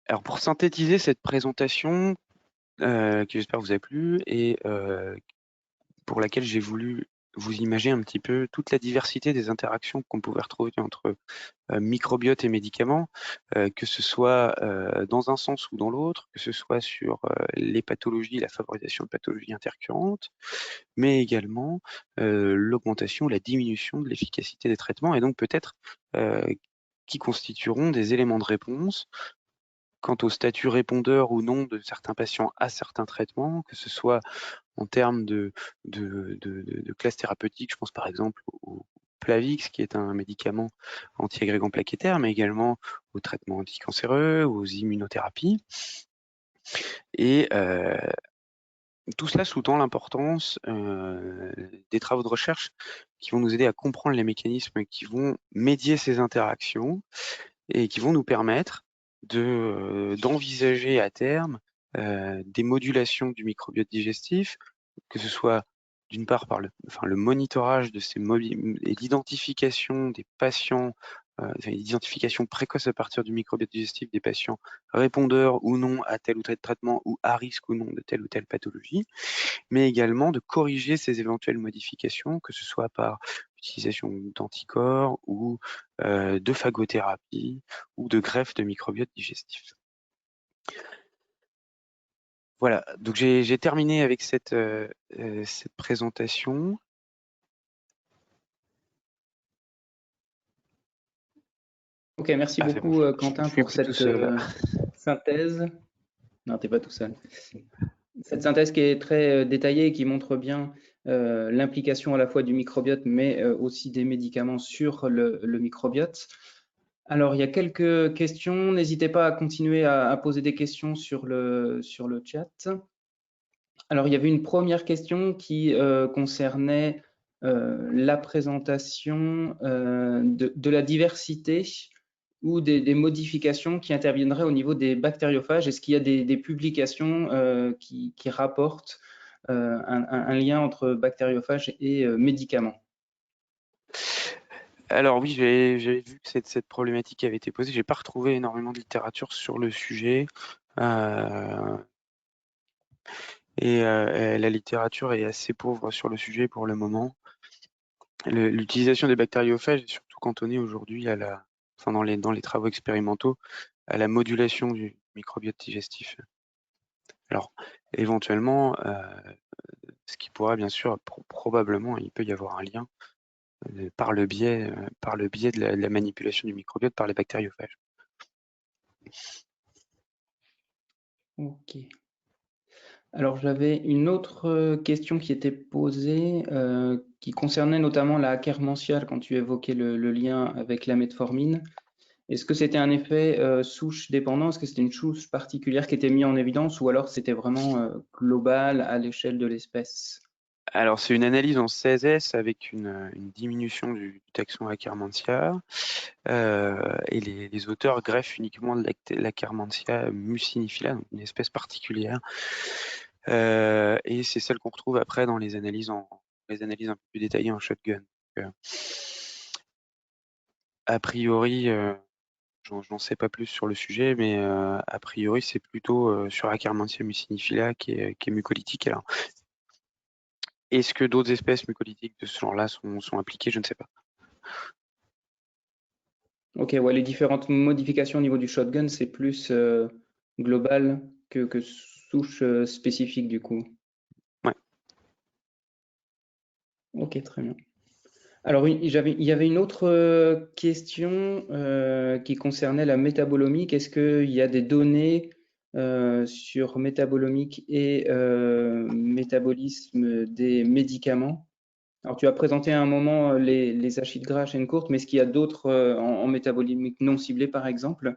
Alors pour synthétiser cette présentation, qui j'espère vous a plu et pour laquelle j'ai voulu vous imaginer un petit peu toute la diversité des interactions qu'on pouvait retrouver entre microbiote et médicaments, que ce soit dans un sens ou dans l'autre, que ce soit sur les pathologies, la favorisation de pathologies intercurrentes, mais également l'augmentation ou la diminution de l'efficacité des traitements et donc peut-être qui constitueront des éléments de réponse quant au statut répondeur ou non de certains patients à certains traitements, que ce soit en termes de classe thérapeutique. Je pense par exemple au Plavix, qui est un médicament anti-agrégant plaquettaire, mais également aux traitements anticancéreux, aux immunothérapies. Et tout cela sous-tend l'importance des travaux de recherche qui vont nous aider à comprendre les mécanismes qui vont médier ces interactions et qui vont nous permettre d'envisager à terme des modulations du microbiote digestif, que ce soit d'une part par le monitorage de ces et l'identification des patients, l'identification précoce à partir du microbiote digestif des patients répondeurs ou non à tel ou tel traitement ou à risque ou non de telle ou telle pathologie, mais également de corriger ces éventuelles modifications, que ce soit par l'utilisation d'anticorps ou de phagothérapie ou de greffe de microbiote digestif. Voilà, donc j'ai terminé avec cette présentation. Ok, merci beaucoup bon, Quentin pour cette synthèse. Non, tu n'es pas tout seul. Cette synthèse qui est très détaillée et qui montre bien l'implication à la fois du microbiote, mais aussi des médicaments sur le microbiote. Alors, il y a quelques questions. N'hésitez pas à continuer à poser des questions sur le chat. Alors, il y avait une première question qui concernait la présentation de la diversité ou des modifications qui interviendraient au niveau des bactériophages. Est-ce qu'il y a des publications qui rapportent un lien entre bactériophages et médicaments? Alors oui, j'avais vu que cette problématique avait été posée. J'ai pas retrouvé énormément de littérature sur le sujet. Et la littérature est assez pauvre sur le sujet pour le moment. L'utilisation des bactériophages est surtout cantonnée aujourd'hui à dans les travaux expérimentaux, à la modulation du microbiote digestif. Alors, éventuellement, ce qui pourrait bien sûr, probablement, il peut y avoir un lien par le biais de la manipulation du microbiote par les bactériophages. Ok. Alors, j'avais une autre question qui était posée, qui concernait notamment la Akkermansia, quand tu évoquais le lien avec la metformine. Est-ce que c'était un effet souche dépendant? Est-ce que c'était une souche particulière qui était mise en évidence ou alors c'était vraiment global à l'échelle de l'espèce? Alors, c'est une analyse en 16S avec une diminution du taxon Akkermansia. Et les auteurs greffent uniquement de l'Akkermansia mucinifila, donc une espèce particulière. Et c'est celle qu'on retrouve après dans les analyses un peu plus détaillées en shotgun. Donc, a priori, j'en sais pas plus sur le sujet, mais a priori, c'est plutôt sur Akkermansia mucinifila qui est mucolytique. Alors, est-ce que d'autres espèces mucolytiques de ce genre-là sont impliquées? Je ne sais pas. Ok, ouais, les différentes modifications au niveau du shotgun, c'est plus global que souche spécifique du coup. Ouais. Ok, très bien. Alors, il y avait une autre question qui concernait la métabolomique. Est-ce qu'il y a des données sur métabolomique et métabolisme des médicaments? Alors, tu as présenté à un moment les acides gras à chaîne courte, mais est-ce qu'il y a d'autres en métabolomique non ciblé, par exemple?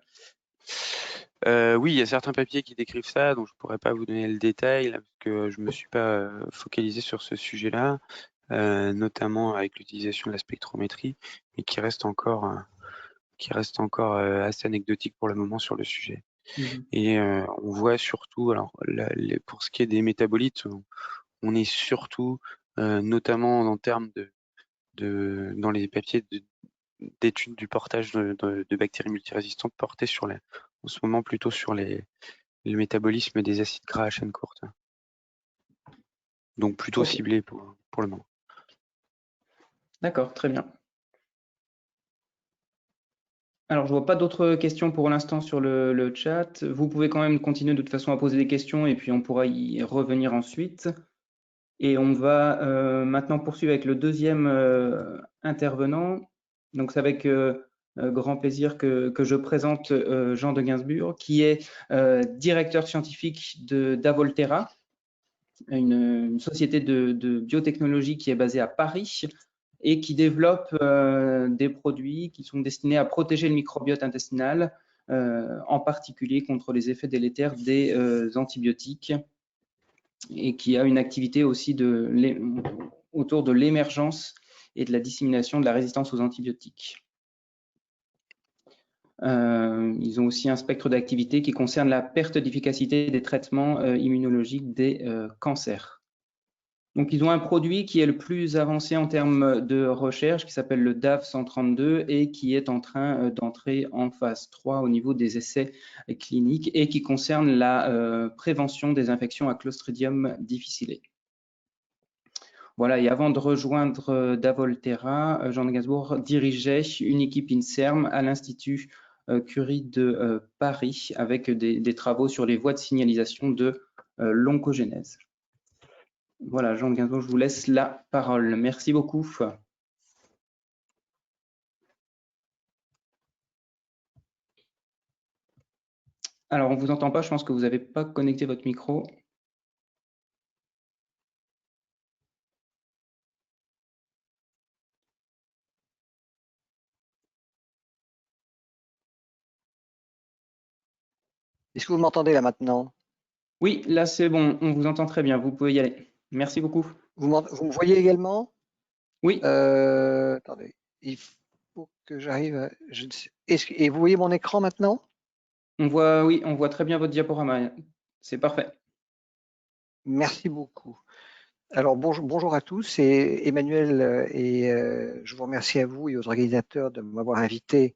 Oui, il y a certains papiers qui décrivent ça, donc je pourrais pas vous donner le détail, là, parce que je me suis pas focalisé sur ce sujet-là, notamment avec l'utilisation de la spectrométrie, mais qui reste encore assez anecdotique pour le moment sur le sujet. Et on voit surtout, alors pour ce qui est des métabolites, on est surtout, notamment en termes dans les papiers d'études du portage de bactéries multirésistantes portés en ce moment plutôt sur le métabolisme des acides gras à chaîne courte. Donc plutôt ciblé pour le moment. D'accord, très bien. Alors, je vois pas d'autres questions pour l'instant sur le chat. Vous pouvez quand même continuer de toute façon à poser des questions et puis on pourra y revenir ensuite. Et on va maintenant poursuivre avec le deuxième intervenant. Donc, c'est avec grand plaisir que je présente Jean de Gainsbourg, qui est directeur scientifique d'Avolterra, une société de biotechnologie qui est basée à Paris et qui développe des produits qui sont destinés à protéger le microbiote intestinal, en particulier contre les effets délétères des antibiotiques, et qui a une activité aussi autour de l'émergence et de la dissémination de la résistance aux antibiotiques. Ils ont aussi un spectre d'activité qui concerne la perte d'efficacité des traitements immunologiques des cancers. Donc, ils ont un produit qui est le plus avancé en termes de recherche, qui s'appelle le DAV 132 et qui est en train d'entrer en phase 3 au niveau des essais cliniques et qui concerne la prévention des infections à Clostridium difficile. Voilà, et avant de rejoindre d'Avolterra, Jean de Gainsbourg dirigeait une équipe INSERM à l'Institut Curie de Paris avec des travaux sur les voies de signalisation de l'oncogénèse. Voilà, Jean de Gainsbourg, je vous laisse la parole. Merci beaucoup. Alors, on ne vous entend pas, je pense que vous n'avez pas connecté votre micro. Est-ce que vous m'entendez là maintenant? Oui, là c'est bon, on vous entend très bien, vous pouvez y aller. Merci beaucoup. Vous me voyez également? Oui. Attendez, il faut que j'arrive à... Et vous voyez mon écran maintenant? Oui, on voit très bien votre diaporama, c'est parfait. Merci beaucoup. Alors bonjour à tous, c'est Emmanuel et je vous remercie à vous et aux organisateurs de m'avoir invité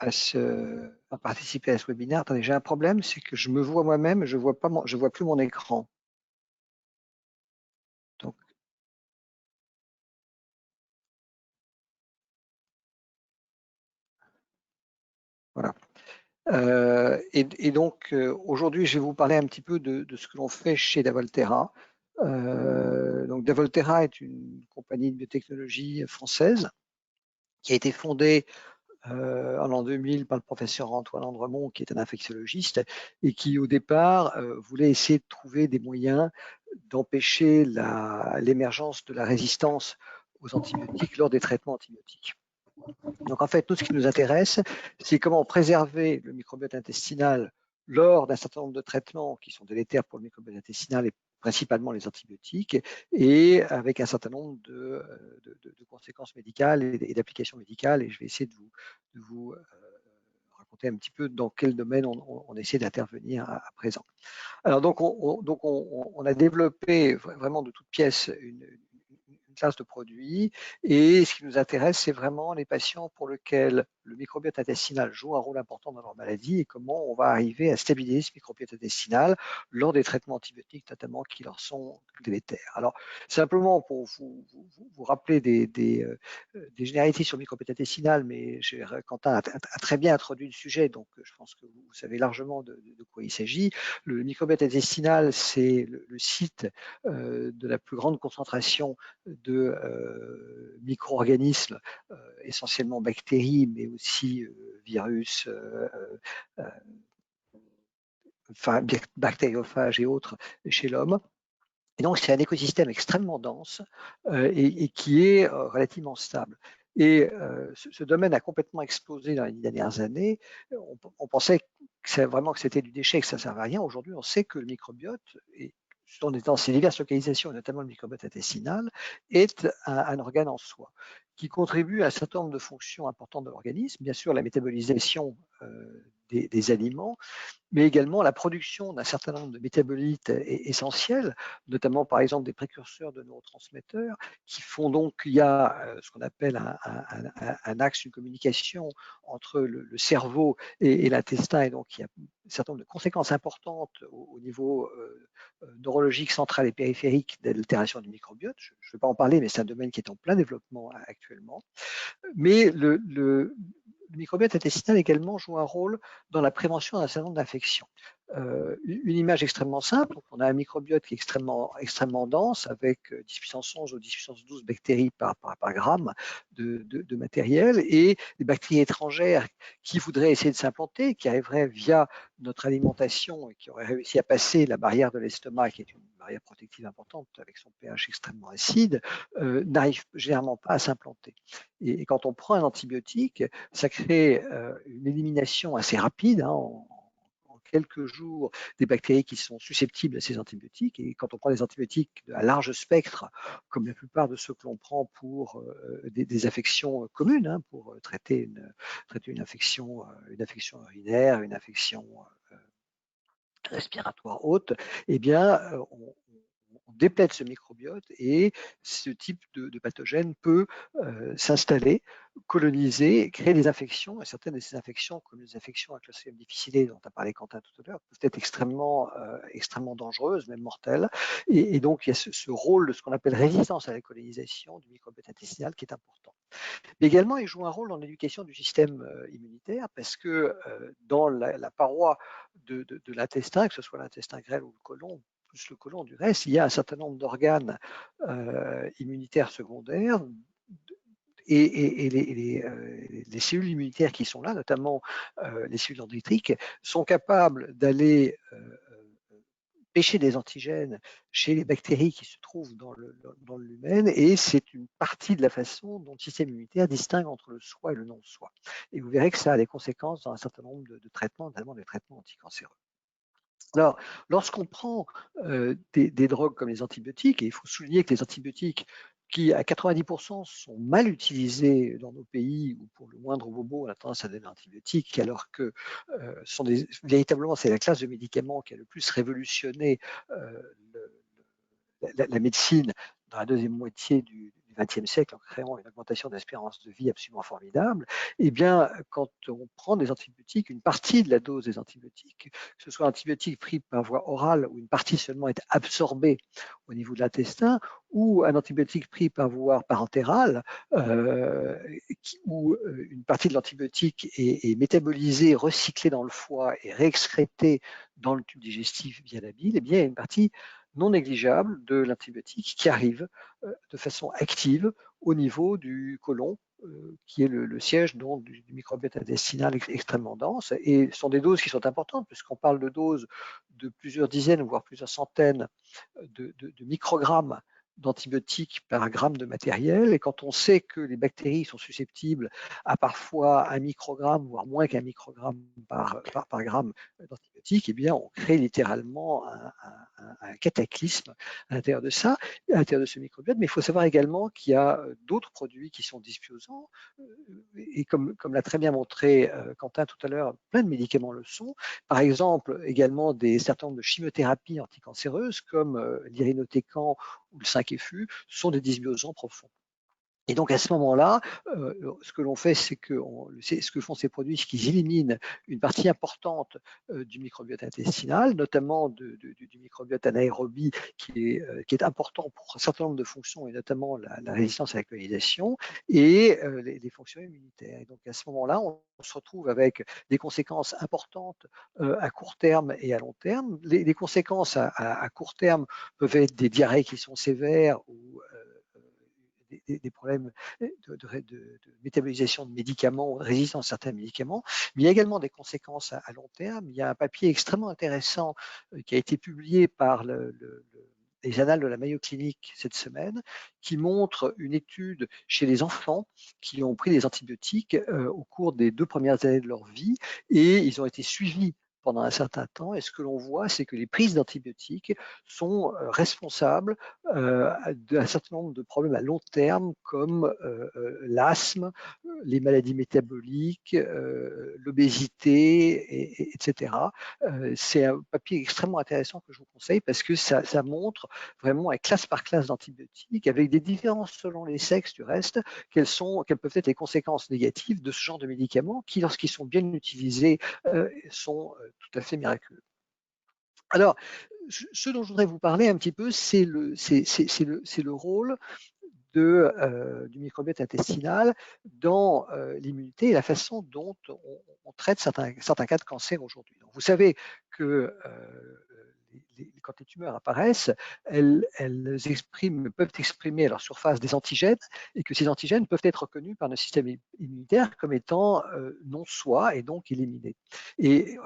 à participer à ce webinaire. Attendez, j'ai un problème, c'est que je me vois moi-même, je vois plus mon écran. Donc, voilà. Et donc aujourd'hui, je vais vous parler un petit peu de ce que l'on fait chez d'Avolterra. Donc d'Avolterra est une compagnie de biotechnologie française qui a été fondée en l'an 2000 par le professeur Antoine Andremont, qui est un infectiologiste, et qui au départ voulait essayer de trouver des moyens d'empêcher l'émergence de la résistance aux antibiotiques lors des traitements antibiotiques. Donc en fait, nous, ce qui nous intéresse, c'est comment préserver le microbiote intestinal lors d'un certain nombre de traitements qui sont délétères pour le microbiote intestinal et principalement les antibiotiques, et avec un certain nombre de conséquences médicales et d'applications médicales. Et je vais essayer de vous raconter un petit peu dans quel domaine on essaie d'intervenir à présent. Alors donc on a développé vraiment de toutes pièces une classe de produits, et ce qui nous intéresse, c'est vraiment les patients pour lesquels le microbiote intestinal joue un rôle important dans leur maladie et comment on va arriver à stabiliser ce microbiote intestinal lors des traitements antibiotiques, notamment qui leur sont délétères. Alors, simplement pour vous rappeler des généralités sur le microbiote intestinal, mais Quentin a très bien introduit le sujet, donc je pense que vous savez largement de quoi il s'agit. Le microbiote intestinal, c'est le site de la plus grande concentration de micro-organismes, essentiellement bactéries, mais aussi virus, bactériophages et autres chez l'homme. Et donc, c'est un écosystème extrêmement dense et qui est relativement stable. Et ce domaine a complètement explosé dans les 10 dernières années. On pensait que c'était du déchet, que ça ne servait à rien. Aujourd'hui, on sait que le microbiote, dans ses diverses localisations, notamment le microbiote intestinal, est un organe en soi, qui contribue à un certain nombre de fonctions importantes de l'organisme, bien sûr la métabolisation des aliments, mais également la production d'un certain nombre de métabolites essentiels, notamment par exemple des précurseurs de neurotransmetteurs, qui font donc qu'il y a ce qu'on appelle un axe, une communication entre le cerveau et l'intestin, et donc il y a un certain nombre de conséquences importantes au niveau neurologique central et périphérique d'altération du microbiote. Je ne vais pas en parler, mais c'est un domaine qui est en plein développement actuellement. Mais le microbiote intestinal également joue un rôle dans la prévention d'un certain nombre d'infections. Une image extrêmement simple, donc on a un microbiote qui est extrêmement dense, avec 10 puissance 11 ou 10 puissance 12 bactéries par gramme de matériel, et des bactéries étrangères qui voudraient essayer de s'implanter, qui arriveraient via notre alimentation et qui auraient réussi à passer la barrière de l'estomac, qui est une barrière protective importante avec son pH extrêmement acide, n'arrivent généralement pas à s'implanter. Et quand on prend un antibiotique, ça crée une élimination assez rapide, hein, en quelques jours, des bactéries qui sont susceptibles à ces antibiotiques. Et quand on prend des antibiotiques à large spectre, comme la plupart de ceux que l'on prend pour des affections communes, hein, pour traiter une infection urinaire, une infection respiratoire haute, eh bien, on déplète ce microbiote et ce type de pathogène peut s'installer, coloniser, créer des infections. Et certaines de ces infections, comme les infections à Clostridium difficile dont a parlé Quentin tout à l'heure, peuvent être extrêmement dangereuses, même mortelles. Et donc, il y a ce rôle de ce qu'on appelle résistance à la colonisation du microbiote intestinal qui est important. Mais également, il joue un rôle dans l'éducation du système immunitaire parce que dans la paroi de l'intestin, que ce soit l'intestin grêle ou le côlon, plus le côlon du reste, il y a un certain nombre d'organes immunitaires secondaires et les cellules immunitaires qui sont là, notamment les cellules dendritiques, sont capables d'aller pêcher des antigènes chez les bactéries qui se trouvent dans le lumen, et c'est une partie de la façon dont le système immunitaire distingue entre le soi et le non-soi. Et vous verrez que ça a des conséquences dans un certain nombre de traitements, notamment des traitements anticancéreux. Alors, lorsqu'on prend des drogues comme les antibiotiques, et il faut souligner que les antibiotiques qui à 90% sont mal utilisés dans nos pays, où pour le moindre bobo, on a tendance à donner l'antibiotique, alors que véritablement, c'est la classe de médicaments qui a le plus révolutionné la médecine dans la deuxième moitié du XXe siècle, en créant une augmentation d'espérance de vie absolument formidable. Eh bien, quand on prend des antibiotiques, une partie de la dose des antibiotiques, que ce soit un antibiotique pris par voie orale, où une partie seulement est absorbée au niveau de l'intestin, ou un antibiotique pris par voie parentérale, où une partie de l'antibiotique est métabolisée, recyclée dans le foie et réexcrétée dans le tube digestif via la bile, eh bien, il y a une partie non négligeable de l'antibiotique qui arrive de façon active au niveau du côlon, qui est le siège donc, du microbiote intestinal extrêmement dense. Et ce sont des doses qui sont importantes, puisqu'on parle de doses de plusieurs dizaines, voire plusieurs centaines de microgrammes d'antibiotiques par gramme de matériel. Et quand on sait que les bactéries sont susceptibles à parfois 1 microgramme, voire moins qu'1 microgramme par gramme d'antibiotiques, eh bien, on crée littéralement un cataclysme à l'intérieur de ça, à l'intérieur de ce microbiote. Mais il faut savoir également qu'il y a d'autres produits qui sont disposants. Et comme l'a très bien montré Quentin tout à l'heure, plein de médicaments le sont. Par exemple, également des certain nombre de chimiothérapies anticancéreuses comme l'irinotecan ou le 5-FU sont des dysbiosants profonds. Et donc à ce moment-là, ce que l'on fait, c'est que ce que font ces produits, c'est qu'ils éliminent une partie importante du microbiote intestinal, notamment du microbiote anaérobie, qui est important pour un certain nombre de fonctions, et notamment la résistance à la colonisation et les fonctions immunitaires. Et donc à ce moment-là, on se retrouve avec des conséquences importantes à court terme et à long terme. Les conséquences à court terme peuvent être des diarrhées qui sont sévères ou des problèmes de métabolisation de médicaments, de résistance à certains médicaments, mais il y a également des conséquences à long terme. Il y a un papier extrêmement intéressant qui a été publié par les annales de la Mayo Clinic cette semaine, qui montre une étude chez les enfants qui ont pris des antibiotiques au cours des 2 premières années de leur vie, et ils ont été suivis pendant un certain temps, et ce que l'on voit, c'est que les prises d'antibiotiques sont responsables d'un certain nombre de problèmes à long terme, comme l'asthme, les maladies métaboliques, l'obésité, etc. C'est un papier extrêmement intéressant que je vous conseille, parce que ça montre vraiment classe par classe d'antibiotiques, avec des différences selon les sexes du reste, quelles peuvent être les conséquences négatives de ce genre de médicaments qui, lorsqu'ils sont bien utilisés, sont tout à fait miraculeux. Alors, ce dont je voudrais vous parler un petit peu, c'est le rôle du microbiote intestinal dans l'immunité et la façon dont on traite certains cas de cancer aujourd'hui. Vous savez que quand les tumeurs apparaissent, elles peuvent exprimer à leur surface des antigènes et que ces antigènes peuvent être reconnus par notre système immunitaire comme étant non soi et donc éliminés. Et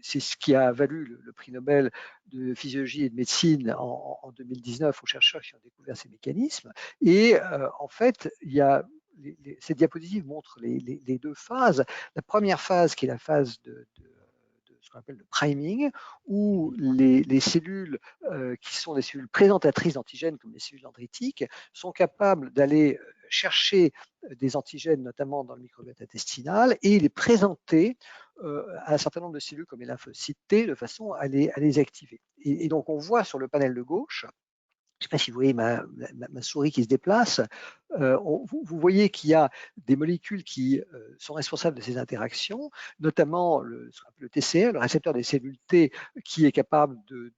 c'est ce qui a valu le prix Nobel de physiologie et de médecine en 2019 aux chercheurs qui ont découvert ces mécanismes. Et en fait, il y a cette diapositive montre les deux phases. La première phase qui est la phase de ce qu'on appelle le priming, où les cellules qui sont des cellules présentatrices d'antigènes, comme les cellules dendritiques, sont capables d'aller chercher des antigènes, notamment dans le microbiote intestinal, et les présenter à un certain nombre de cellules, comme les lymphocytes T, de façon à les activer. Et donc, on voit sur le panel de gauche, je ne sais pas si vous voyez ma souris qui se déplace, vous voyez qu'il y a des molécules qui sont responsables de ces interactions, notamment ce qu'on appelle le TCR, le récepteur des cellules T, qui est capable de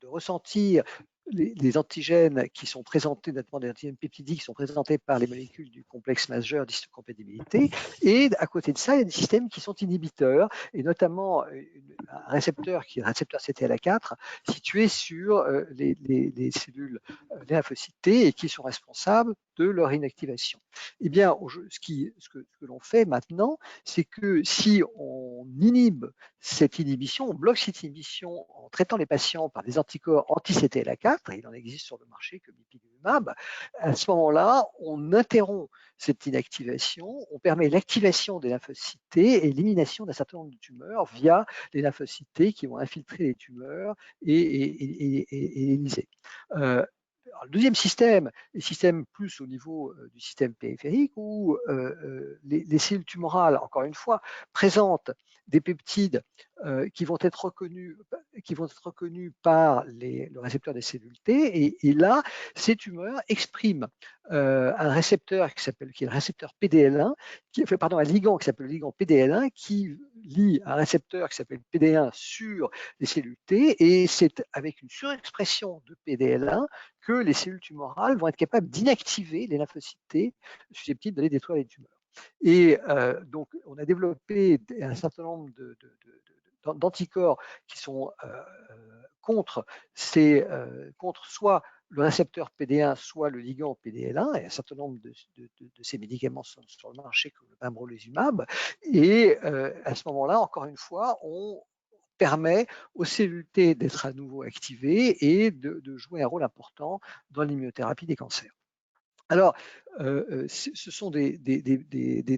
ressentir les antigènes qui sont présentés, notamment des antigènes peptidiques qui sont présentés par les molécules du complexe majeur d'histocompatibilité. Et à côté de ça, il y a des systèmes qui sont inhibiteurs, et notamment un récepteur qui est le récepteur CTLA4, situé sur les cellules lymphocytes T et qui sont responsables de leur inactivation. Eh bien, ce que l'on fait maintenant, c'est que si on inhibe cette inhibition, on bloque cette inhibition en traitant les patients par des anticorps anti-CTLA4, et il en existe sur le marché comme ipilimumab, à ce moment-là, on interrompt cette inactivation, on permet l'activation des lymphocytes T et l'élimination d'un certain nombre de tumeurs via les lymphocytes T qui vont infiltrer les tumeurs et les lyser. Le deuxième système, les systèmes plus au niveau du système périphérique, où les cellules tumorales, encore une fois, présentent des peptides qui vont être reconnus par le récepteur des cellules T, et là, ces tumeurs expriment un récepteur qui est le récepteur PDL1, un ligand qui s'appelle le ligand PDL1, qui lie un récepteur qui s'appelle PD1 sur les cellules T, et c'est avec une surexpression de PDL1 que les cellules tumorales vont être capables d'inactiver les lymphocytes T susceptibles d'aller détruire les tumeurs. Et donc, on a développé un certain nombre d'anticorps qui sont contre soit le récepteur PD1, soit le ligand PDL1, et un certain nombre de ces médicaments sont sur le marché, comme le pembrolizumab. Et à ce moment-là, encore une fois, on permet aux cellules T d'être à nouveau activées et de jouer un rôle important dans l'immunothérapie des cancers. Alors, ce sont des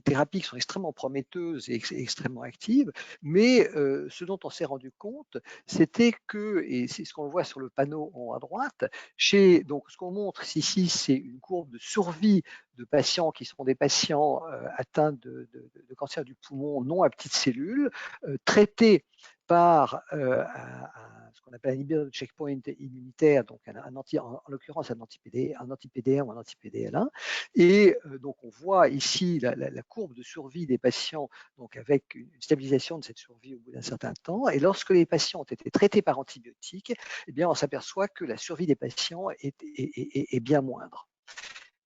thérapies qui sont extrêmement prometteuses et extrêmement actives, mais ce dont on s'est rendu compte, c'était que, et c'est ce qu'on voit sur le panneau en haut à droite, donc ce qu'on montre ici, c'est une courbe de survie de patients qui sont des patients atteints de cancer du poumon non à petites cellules, traités par ce qu'on appelle un inhibiteur de checkpoint immunitaire, donc en l'occurrence un anti-PD1 ou un anti-PDL1. Et donc on voit ici la courbe de survie des patients, donc avec une stabilisation de cette survie au bout d'un certain temps. Et lorsque les patients ont été traités par antibiotiques, eh bien on s'aperçoit que la survie des patients est bien moindre.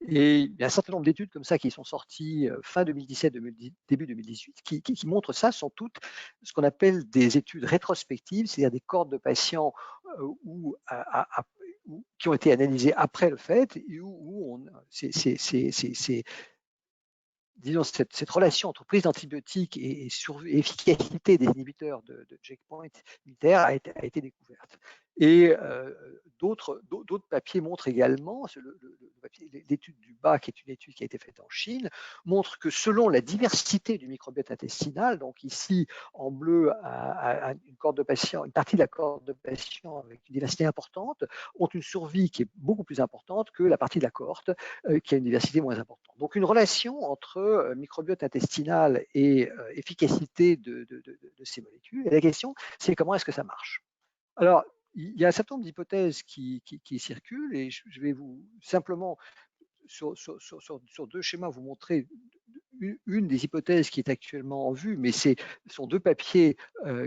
Et il y a un certain nombre d'études comme ça qui sont sorties fin 2017, début 2018, qui montrent ça, sont toutes ce qu'on appelle des études rétrospectives, c'est-à-dire des cohortes de patients qui ont été analysés après le fait, et où disons, cette relation entre prise d'antibiotiques et efficacité des inhibiteurs de checkpoint immunitaire a été découverte. Et d'autres papiers montrent également, l'étude du bas, qui est une étude qui a été faite en Chine, montre que selon la diversité du microbiote intestinal, donc ici en bleu, une partie de la cohorte de patients avec une diversité importante ont une survie qui est beaucoup plus importante que la partie de la cohorte qui a une diversité moins importante. Donc une relation entre microbiote intestinal et efficacité de ces molécules. Et la question, c'est comment est-ce que ça marche? Alors, il y a un certain nombre d'hypothèses qui circulent, et je vais vous simplement, sur deux schémas, vous montrer une des hypothèses qui est actuellement en vue, mais ce sont 2 papiers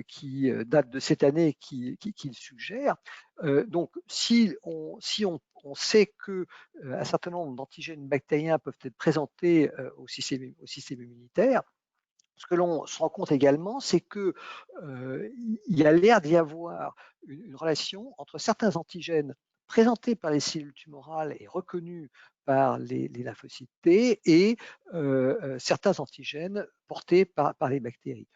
qui datent de cette année qui le suggèrent. Donc, si on sait que un certain nombre d'antigènes bactériens peuvent être présentés au système immunitaire, ce que l'on se rend compte également, c'est que il y a l'air d'y avoir une relation entre certains antigènes présentés par les cellules tumorales et reconnus par les lymphocytes T et certains antigènes portés par les bactéries,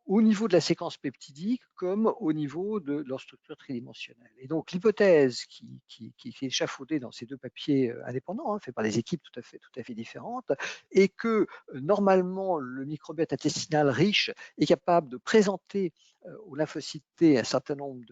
au niveau de la séquence peptidique comme au niveau de leur structure tridimensionnelle. Et donc l'hypothèse qui est échafaudée dans ces 2 papiers indépendants, faits par des équipes tout à fait différentes, est que normalement le microbiote intestinal riche est capable de présenter aux lymphocytes T un certain nombre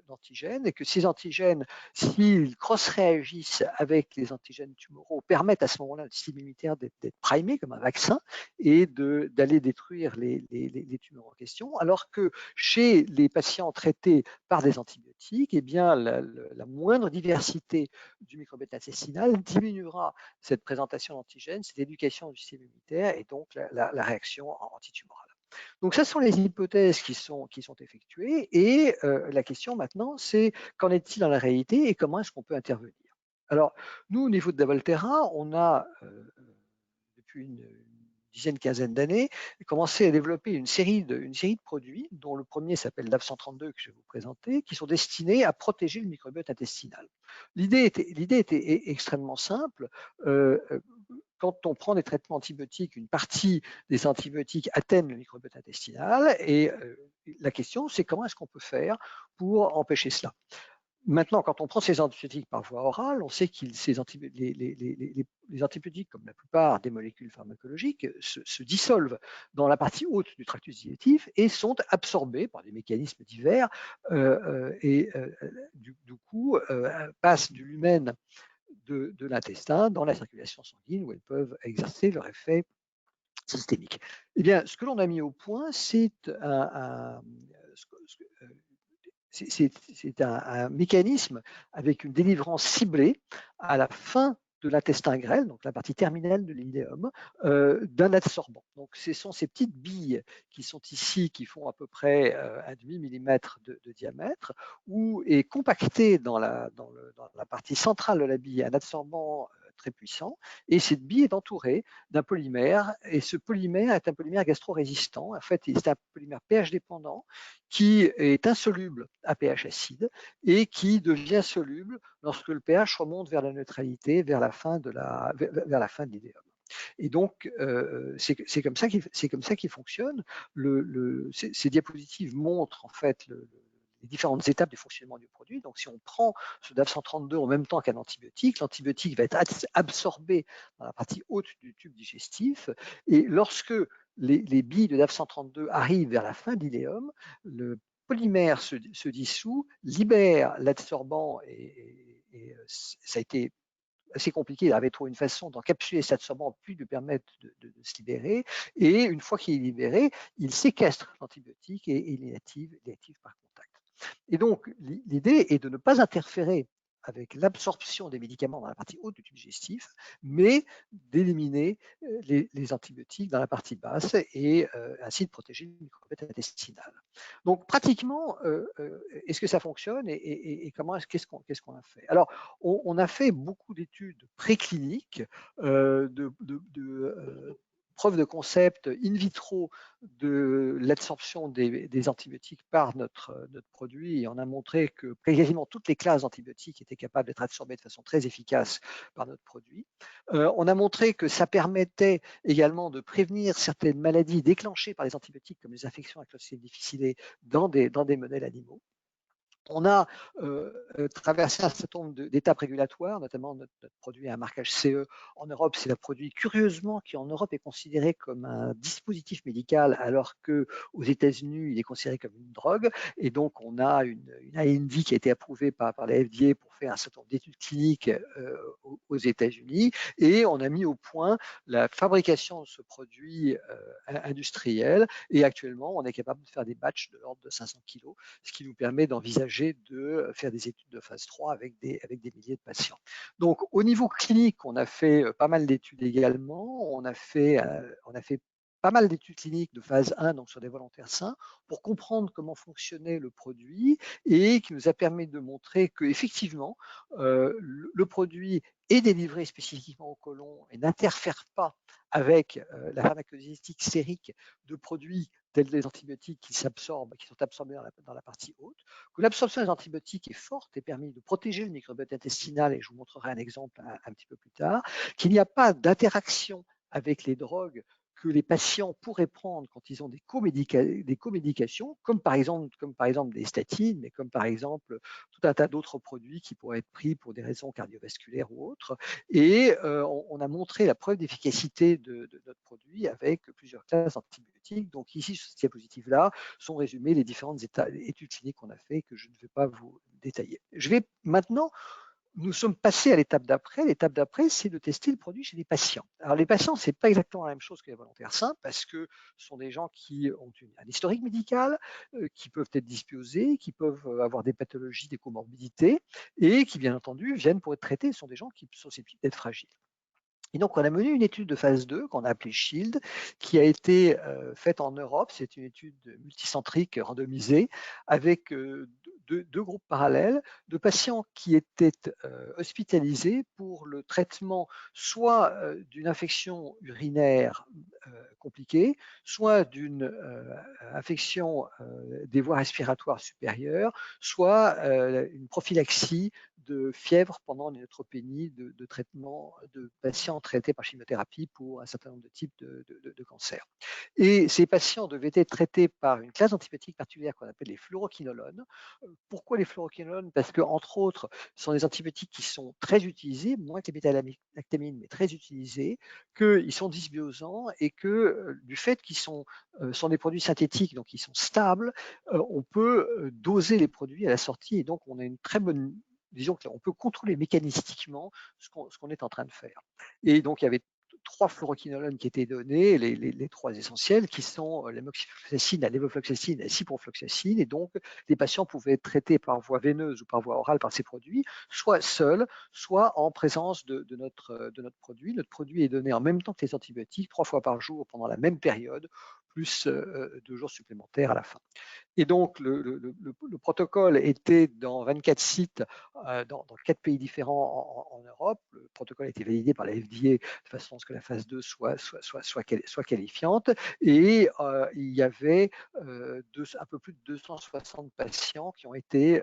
d'antigènes, et que ces antigènes, s'ils cross-réagissent avec les antigènes tumoraux, permettent à ce moment-là le système immunitaire d'être primé comme un vaccin et d'aller détruire les tumeurs en question, alors que chez les patients traités par des antibiotiques, eh bien, la moindre diversité du microbiote intestinal diminuera cette présentation d'antigènes, cette éducation du système immunitaire et donc la réaction antitumorale. Donc, ce sont les hypothèses qui sont effectuées, et la question maintenant, c'est qu'en est-il dans la réalité et comment est-ce qu'on peut intervenir? Alors, nous, au niveau de Davolterra, on a, depuis une quinzaine d'années, commencé à développer une série de produits, dont le premier s'appelle DAV132, que je vais vous présenter, qui sont destinés à protéger le microbiote intestinal. L'idée était extrêmement simple. Quand on prend des traitements antibiotiques, une partie des antibiotiques atteignent le microbiote intestinal, et la question, c'est comment est-ce qu'on peut faire pour empêcher cela. Maintenant, quand on prend ces antibiotiques par voie orale, on sait que les antibiotiques, comme la plupart des molécules pharmacologiques, se dissolvent dans la partie haute du tractus digestif et sont absorbés par des mécanismes divers et du coup passent du lumen de l'intestin dans la circulation sanguine, où elles peuvent exercer leur effet systémique. Eh bien, ce que l'on a mis au point, c'est un mécanisme avec une délivrance ciblée à la fin de l'intestin grêle, donc la partie terminale de l'iléum, d'un adsorbant. Donc, ce sont ces petites billes qui sont ici, qui font à peu près 1,5 millimètre de diamètre, où est compacté dans la partie centrale de la bille un adsorbant très puissant, et cette bille est entourée d'un polymère, et ce polymère est un polymère gastro-résistant. En fait, c'est un polymère pH dépendant qui est insoluble à pH acide et qui devient soluble lorsque le pH remonte vers la neutralité, vers la fin de l'iléum. Et donc, c'est comme ça qu'il fonctionne. Ces diapositives montrent en fait les différentes étapes du fonctionnement du produit. Donc, si on prend ce DAV132 en même temps qu'un antibiotique, l'antibiotique va être absorbé dans la partie haute du tube digestif, et lorsque les billes de DAV132 arrivent vers la fin de l'iléum, le polymère se dissout, libère l'adsorbant, et ça a été assez compliqué. Il avait trouvé une façon d'encapsuler cet adsorbant puis de permettre de se libérer. Et une fois qu'il est libéré, il séquestre l'antibiotique et il est active par contact. Et donc, l'idée est de ne pas interférer avec l'absorption des médicaments dans la partie haute du tube digestif, mais d'éliminer les antibiotiques dans la partie basse, et ainsi de protéger le microbiote intestinal. Donc, pratiquement, est-ce que ça fonctionne, et qu'est-ce qu'on a fait? Alors, on a fait beaucoup d'études précliniques, preuve de concept in vitro de l'absorption des antibiotiques par notre produit, et on a montré que quasiment toutes les classes d'antibiotiques étaient capables d'être absorbées de façon très efficace par notre produit. On a montré que ça permettait également de prévenir certaines maladies déclenchées par les antibiotiques, comme les infections à Clostridium difficile dans des modèles animaux. On a traversé un certain nombre d'étapes régulatoires, notamment notre produit a un marquage CE en Europe. C'est un produit, curieusement, qui en Europe est considéré comme un dispositif médical, alors qu'aux États-Unis, il est considéré comme une drogue. Et donc, on a une IND qui a été approuvée par la FDA pour faire un certain nombre d'études cliniques aux États-Unis. Et on a mis au point la fabrication de ce produit industriel. Et actuellement, on est capable de faire des batchs de l'ordre de 500 kg, ce qui nous permet d'envisager obligé de faire des études de phase 3 avec des milliers de patients. Donc, au niveau clinique, on a fait pas mal d'études également. On a fait pas mal d'études cliniques de phase 1, donc sur des volontaires sains, pour comprendre comment fonctionnait le produit et qui nous a permis de montrer qu'effectivement, le produit est délivré spécifiquement au côlon et n'interfère pas avec la pharmacogénétique sérique de produits tels les antibiotiques qui s'absorbent, qui sont absorbés dans la partie haute, que l'absorption des antibiotiques est forte et permet de protéger le microbiote intestinal, et je vous montrerai un exemple un petit peu plus tard, qu'il n'y a pas d'interaction avec les drogues que les patients pourraient prendre quand ils ont des comédications, comme par exemple des statines, mais comme par exemple tout un tas d'autres produits qui pourraient être pris pour des raisons cardiovasculaires ou autres. Et on a montré la preuve d'efficacité de notre produit avec plusieurs classes antibiotiques. Donc ici, sur cette diapositive-là, sont résumées les différentes études cliniques qu'on a fait, que je ne vais pas vous détailler. Je vais maintenant nous sommes passés à l'étape d'après. L'étape d'après, c'est de tester le produit chez les patients. Alors, les patients, ce n'est pas exactement la même chose que les volontaires sains, parce que ce sont des gens qui ont un historique médical, qui peuvent être disposés, qui peuvent avoir des pathologies, des comorbidités, et qui, bien entendu, viennent pour être traités. Ce sont des gens qui sont susceptibles d'être fragiles. Et donc, on a mené une étude de phase 2 qu'on a appelée SHIELD, qui a été faite en Europe. C'est une étude multicentrique randomisée avec deux groupes parallèles de patients qui étaient hospitalisés pour le traitement soit d'une infection urinaire compliquée, soit d'une infection des voies respiratoires supérieures, soit une prophylaxie de fièvre pendant une neutropénie de traitement de patients traités par chimiothérapie pour un certain nombre de types de cancers. Et ces patients devaient être traités par une classe d'antibiotiques particulière qu'on appelle les fluoroquinolones. Pourquoi les fluoroquinolones? Parce que, entre autres, ce sont des antibiotiques qui sont très utilisés, moins que les bêta-lactamines, mais très utilisés, qu'ils sont dysbiosants et que du fait qu'ils sont des produits synthétiques, donc ils sont stables, on peut doser les produits à la sortie et donc on a une très bonne, disons qu'on peut contrôler mécanistiquement ce qu'on est en train de faire. Et donc, il y avait 3 fluoroquinolones qui étaient donnés, les 3 essentiels, qui sont l'amoxicillin, la lévofloxacine et la ciprofloxacine. Et donc, les patients pouvaient être traités par voie veineuse ou par voie orale par ces produits, soit seuls, soit en présence de notre produit. Notre produit est donné en même temps que les antibiotiques, 3 fois par jour pendant la même période, plus 2 jours supplémentaires à la fin. Et donc, le protocole était dans 24 sites dans 4 pays différents en Europe. Le protocole a été validé par la FDA de façon à ce que la phase 2 soit qualifiante. Et il y avait un peu plus de 260 patients qui ont été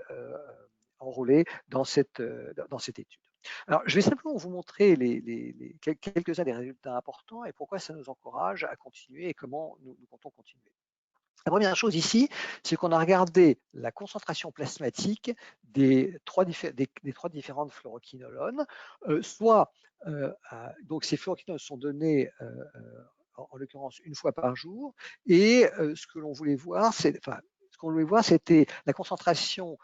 enrôlés dans cette étude. Alors, je vais simplement vous montrer quelques-uns des résultats importants et pourquoi ça nous encourage à continuer et comment nous comptons continuer. La première chose ici, c'est qu'on a regardé la concentration plasmatique des trois différentes fluoroquinolones, donc ces fluoroquinolones sont donnés en l'occurrence une fois par jour, et ce que l'on voulait voir, c'était la concentration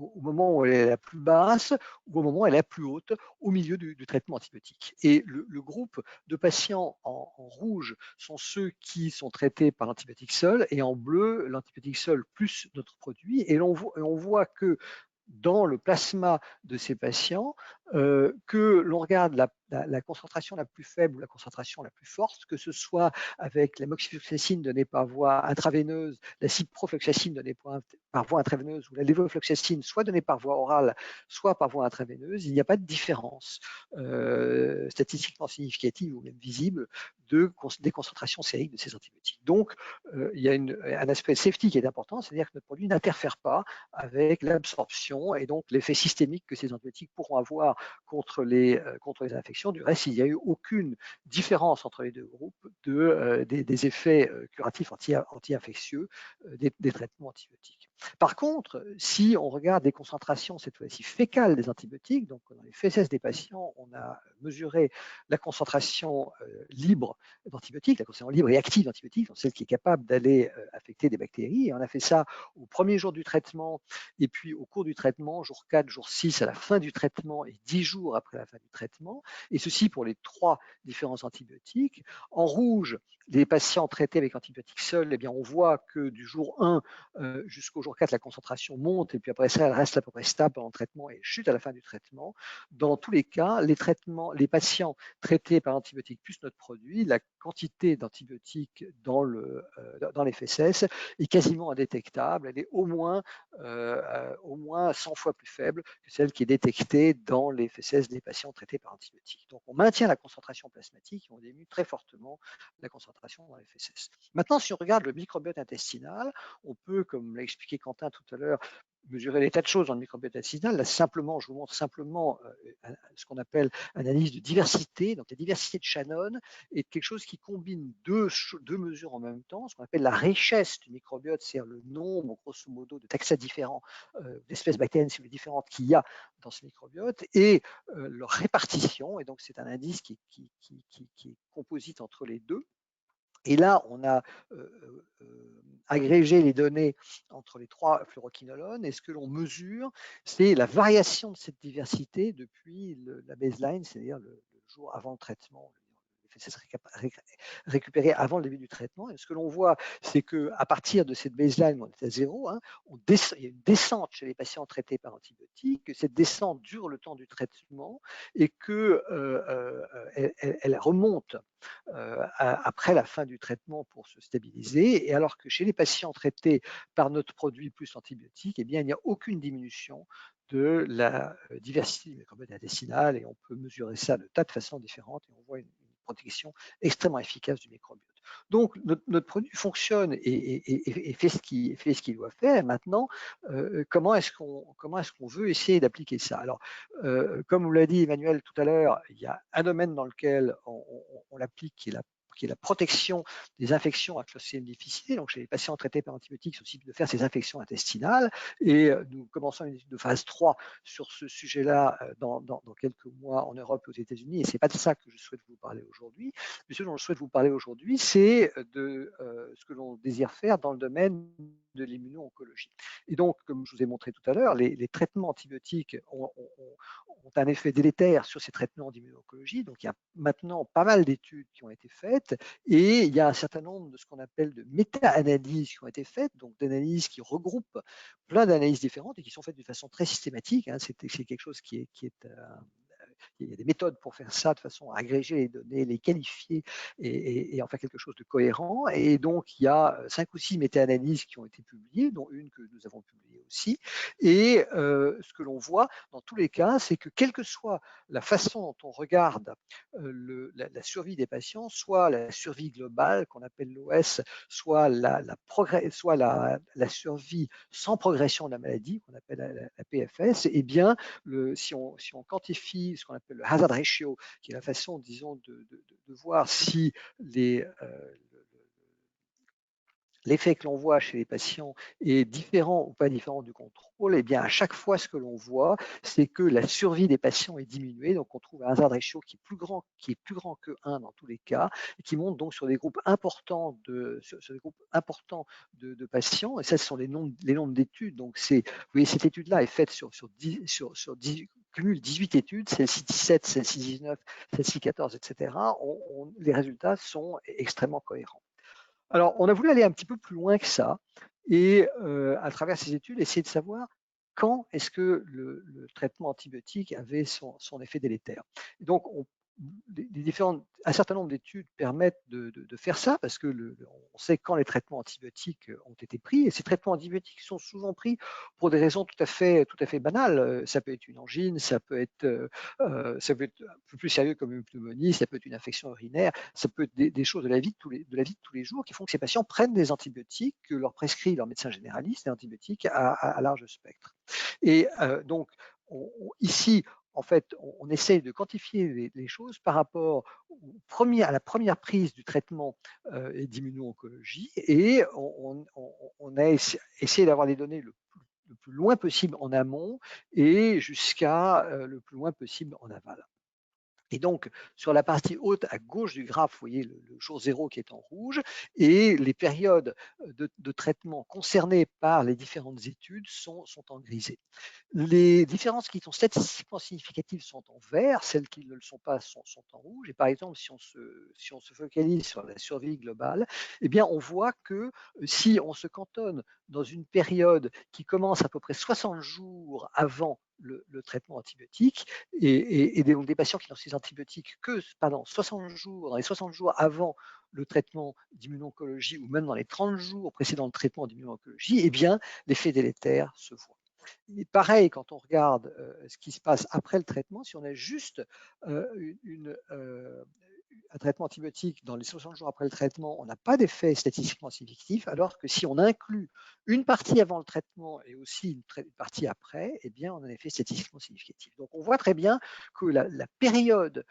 au moment où elle est la plus basse ou au moment où elle est la plus haute au milieu du traitement antibiotique. Et le groupe de patients en rouge sont ceux qui sont traités par l'antibiotique seul, et en bleu, l'antibiotique seul plus notre produit. Et on voit que dans le plasma de ces patients, que l'on regarde la concentration la plus faible ou la concentration la plus forte, que ce soit avec la moxifloxacine donnée par voie intraveineuse, la ciprofloxacine donnée par voie intraveineuse ou la lévofloxacine soit donnée par voie orale, soit par voie intraveineuse, il n'y a pas de différence statistiquement significative ou même visible des concentrations sériques de ces antibiotiques. Donc, il y a un aspect safety qui est important, c'est-à-dire que notre produit n'interfère pas avec l'absorption et donc l'effet systémique que ces antibiotiques pourront avoir contre les infections. Du reste, il n'y a eu aucune différence entre les deux groupes des effets curatifs anti-infectieux des traitements antibiotiques. Par contre, si on regarde les concentrations, cette fois-ci fécales des antibiotiques, donc dans les fesses des patients, on a mesuré la concentration libre d'antibiotiques, la concentration libre et active d'antibiotiques, donc celle qui est capable d'aller affecter des bactéries. Et on a fait ça au premier jour du traitement, et puis au cours du traitement, jour 4, jour 6, à la fin du traitement et 10 jours après la fin du traitement, et ceci pour les 3 différents antibiotiques. En rouge, les patients traités avec antibiotiques seuls, eh bien, on voit que du jour 1 jusqu'au jour 4, la concentration monte, et puis après ça, elle reste à peu près stable pendant le traitement et chute à la fin du traitement. Dans tous les cas, les patients traités par antibiotiques plus notre produit, la quantité d'antibiotiques dans les fesses est quasiment indétectable. Elle est au moins 100 fois plus faible que celle qui est détectée dans les fesses des patients traités par antibiotiques. Donc, on maintient la concentration plasmatique et on diminue très fortement la concentration dans les fesses. Maintenant, si on regarde le microbiote intestinal, on peut, comme l'a expliqué Quentin tout à l'heure, mesurer des tas de choses dans le microbiote intestinal. Là, simplement, je vous montre simplement ce qu'on appelle analyse de diversité. Donc, la diversité de Shannon est quelque chose qui combine deux mesures en même temps, ce qu'on appelle la richesse du microbiote, c'est-à-dire le nombre, grosso modo, de taxa différents, d'espèces bactériennes différentes qu'il y a dans ce microbiote, et leur répartition. Et donc, c'est un indice qui est composite entre les deux. Et là, on a agrégé les données entre les 3 fluoroquinolones, et ce que l'on mesure, c'est la variation de cette diversité depuis la baseline, c'est-à-dire le jour avant le traitement, les fesses récupérées avant le début du traitement. Et ce que l'on voit, c'est qu'à partir de cette baseline, on est à 0, hein, il y a une descente chez les patients traités par antibiotiques, que cette descente dure le temps du traitement et qu'elle remonte après la fin du traitement pour se stabiliser, et alors que chez les patients traités par notre produit plus antibiotique, eh bien, il n'y a aucune diminution de la diversité du microbiote intestinal, et on peut mesurer ça de tas de façons différentes, et on voit une protection extrêmement efficace du microbiote. Donc, notre produit fonctionne et fait ce qu'il doit faire. Maintenant, comment est-ce qu'on veut essayer d'appliquer ça? Alors, comme vous l'a dit Emmanuel tout à l'heure, il y a un domaine dans lequel on l'applique, qui est la protection des infections à Clostridium difficile. Donc, chez les patients traités par antibiotiques, c'est possible de faire ces infections intestinales. Et nous commençons une étude de phase 3 sur ce sujet-là dans quelques mois en Europe et aux États-Unis. Et ce n'est pas de ça que je souhaite vous parler aujourd'hui. Mais ce dont je souhaite vous parler aujourd'hui, c'est de ce que l'on désire faire dans le domaine de l'immuno-oncologie. Et donc, comme je vous ai montré tout à l'heure, les traitements antibiotiques ont un effet délétère sur ces traitements d'immuno-oncologie. Donc, il y a maintenant pas mal d'études qui ont été faites, et il y a un certain nombre de ce qu'on appelle de méta-analyses qui ont été faites, donc d'analyses qui regroupent plein d'analyses différentes et qui sont faites de façon très systématique. Hein. C'est quelque chose qui est il y a des méthodes pour faire ça de façon à agréger les données, les qualifier et en faire quelque chose de cohérent. Et donc, il y a 5 ou 6 méta-analyses qui ont été publiées, dont une que nous avons publiée aussi. Et ce que l'on voit dans tous les cas, c'est que quelle que soit la façon dont on regarde la survie des patients, soit la survie globale qu'on appelle l'OS, soit la survie sans progression de la maladie qu'on appelle la PFS, eh bien, si on quantifie ce qu'on appelle le hazard ratio, qui est la façon, disons, de voir si l'effet que l'on voit chez les patients est différent ou pas différent du contrôle, et bien à chaque fois, ce que l'on voit, c'est que la survie des patients est diminuée. Donc, on trouve un hazard ratio qui est plus grand que 1 dans tous les cas, et qui monte donc sur des groupes importants de patients. Et ça, ce sont les nombres d'études. Donc, vous voyez, cette étude-là est faite sur 10 cumule 18 études, celle-ci 17, celle-ci 19, celle-ci 14, etc. Les résultats sont extrêmement cohérents. Alors, on a voulu aller un petit peu plus loin que ça, et à travers ces études, essayer de savoir quand est-ce que le traitement antibiotique avait son effet délétère. Et donc, un certain nombre d'études permettent de faire ça, parce que on sait quand les traitements antibiotiques ont été pris, et ces traitements antibiotiques sont souvent pris pour des raisons tout à fait banales. Ça peut être une angine, ça peut être un peu plus sérieux comme une pneumonie, ça peut être une infection urinaire, ça peut être des choses de la vie de tous les jours qui font que ces patients prennent des antibiotiques que leur prescrit leur médecin généraliste, des antibiotiques à large spectre. Et donc, ici, en fait, on essaye de quantifier les choses par rapport à la première prise du traitement d'immuno-oncologie, et on a essayé d'avoir des données le plus loin possible en amont et jusqu'à le plus loin possible en aval. Et donc, sur la partie haute à gauche du graphe, vous voyez le jour 0 qui est en rouge, et les périodes de traitement concernées par les différentes études sont en grisé. Les différences qui sont statistiquement significatives sont en vert, celles qui ne le sont pas sont en rouge. Et par exemple, si on se focalise sur la survie globale, eh bien, on voit que si on se cantonne dans une période qui commence à peu près 60 jours avant le traitement antibiotique, et donc des patients qui n'ont ces antibiotiques que pendant 60 jours, dans les 60 jours avant le traitement d'immuno-oncologie, ou même dans les 30 jours précédant le traitement d'immuno-oncologie, eh bien, l'effet délétère se voit. Et pareil, quand on regarde ce qui se passe après le traitement, si on a juste un traitement antibiotique dans les 60 jours après le traitement, on n'a pas d'effet statistiquement significatif, alors que si on inclut une partie avant le traitement et aussi une partie après, eh bien, on a un effet statistiquement significatif. Donc, on voit très bien que la période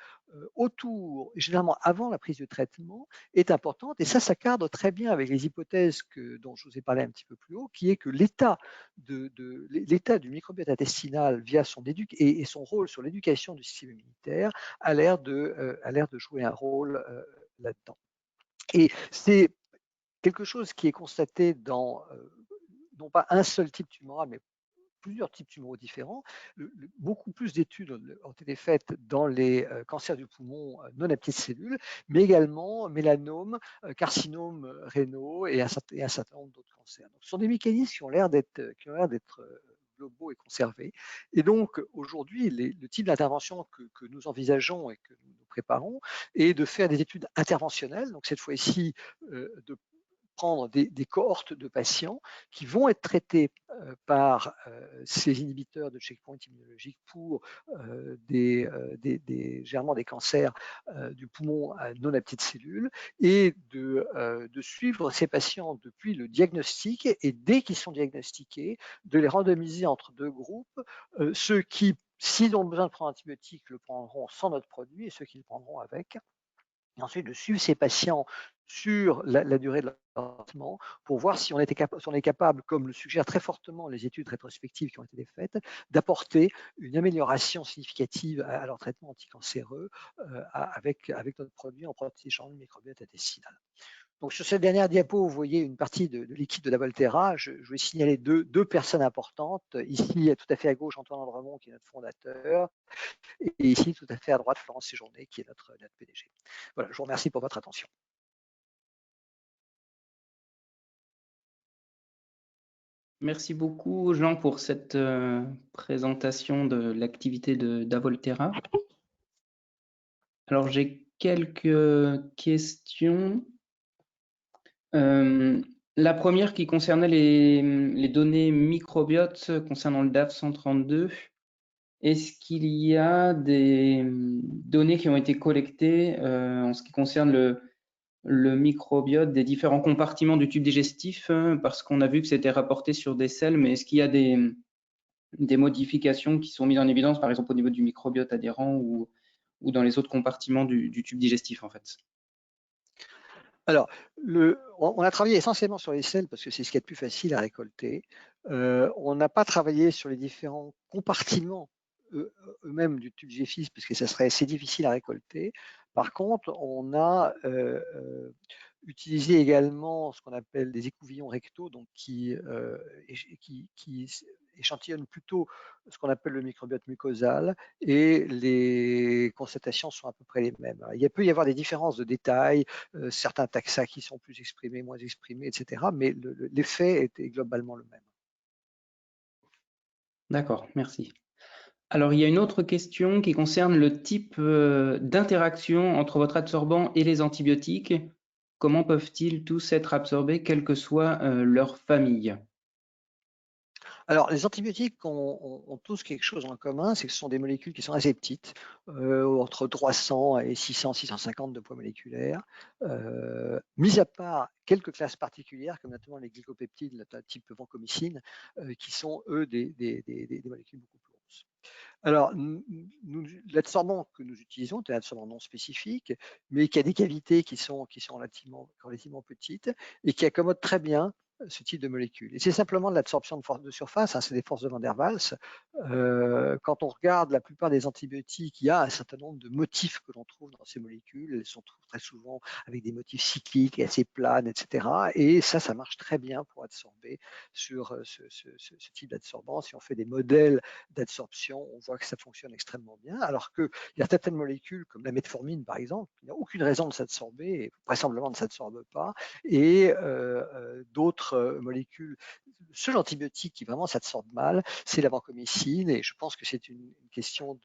autour, et généralement avant la prise de traitement, est importante, et ça cadre très bien avec les hypothèses dont je vous ai parlé un petit peu plus haut, qui est que l'état du microbiote intestinal via son et son rôle sur l'éducation du système immunitaire a l'air de jouer un rôle là-dedans. Et c'est quelque chose qui est constaté dans non pas un seul type tumoral, mais plusieurs types tumoraux différents. Beaucoup plus d'études ont été faites dans les cancers du poumon non à petites cellules, mais également mélanome, carcinome rénaux et un certain nombre d'autres cancers. Donc, ce sont des mécanismes qui ont l'air d'être globaux et conservés. Et donc, aujourd'hui, le type d'intervention que nous envisageons et que nous préparons est de faire des études interventionnelles. Donc, cette fois-ci, de prendre des cohortes de patients qui vont être traités par ces inhibiteurs de checkpoint immunologique pour généralement des cancers du poumon non à petites cellules, et de suivre ces patients depuis le diagnostic, et dès qu'ils sont diagnostiqués, de les randomiser entre deux groupes, ceux qui, s'ils ont besoin de prendre un antibiotique, le prendront sans notre produit, et ceux qui le prendront avec. Et ensuite, de suivre ces patients sur la durée de leur traitement pour voir si on est capable, comme le suggèrent très fortement les études rétrospectives qui ont été faites, d'apporter une amélioration significative à leur traitement anticancéreux avec notre produit en protégeant le microbiote intestinal. Donc, sur cette dernière diapo, vous voyez une partie de l'équipe de la Volterra. Je vais signaler deux personnes importantes. Ici, tout à fait à gauche, Antoine Andremont, qui est notre fondateur, et ici, tout à fait à droite, Florence Séjourné, qui est notre PDG. Voilà, je vous remercie pour votre attention. Merci beaucoup, Jean, pour cette présentation de l'activité d'Avolterra. Alors, j'ai quelques questions. La première qui concernait les données microbiotes concernant le DAF 132. Est-ce qu'il y a des données qui ont été collectées en ce qui concerne le microbiote des différents compartiments du tube digestif, parce qu'on a vu que c'était rapporté sur des selles, mais est-ce qu'il y a des modifications qui sont mises en évidence, par exemple au niveau du microbiote adhérent ou dans les autres compartiments du tube digestif en fait? Alors, on a travaillé essentiellement sur les selles parce que c'est ce qui est le plus facile à récolter. On n'a pas travaillé sur les différents compartiments eux-mêmes du tube digestif parce que ça serait assez difficile à récolter. Par contre, on a utilisé également ce qu'on appelle des écouvillons rectaux, donc qui échantillonnent plutôt ce qu'on appelle le microbiote mucosal, et les constatations sont à peu près les mêmes. Alors, il peut y avoir des différences de détail, certains taxa qui sont plus exprimés, moins exprimés, etc. Mais l'effet est globalement le même. D'accord, merci. Alors, il y a une autre question qui concerne le type d'interaction entre votre absorbant et les antibiotiques. Comment peuvent-ils tous être absorbés, quelle que soit leur famille? Alors, les antibiotiques ont tous quelque chose en commun, c'est que ce sont des molécules qui sont assez petites, entre 300 et 600, 650 de poids moléculaires, mis à part quelques classes particulières, comme notamment les glycopeptides type vancomycine, qui sont, eux, des molécules beaucoup plus grosses. Alors, l'adsorbant que nous utilisons est un adsorbant non spécifique, mais qui a des cavités qui sont relativement petites et qui accommodent très bien ce type de molécules. Et c'est simplement de l'absorption de force de surface, hein, c'est des forces de Van der Waals. Quand on regarde la plupart des antibiotiques, il y a un certain nombre de motifs que l'on trouve dans ces molécules. Elles sont très souvent avec des motifs cycliques, assez planes, etc. Et ça marche très bien pour absorber sur ce type d'adsorbant. Si on fait des modèles d'absorption, on voit que ça fonctionne extrêmement bien. Alors qu'il y a certaines molécules, comme la metformine par exemple, il n'y a aucune raison de s'absorber, et vraisemblablement ne s'absorbe pas. Et d'autres molécules, le seul antibiotique qui vraiment s'absorbe mal, c'est la vancomycine, et je pense que c'est une question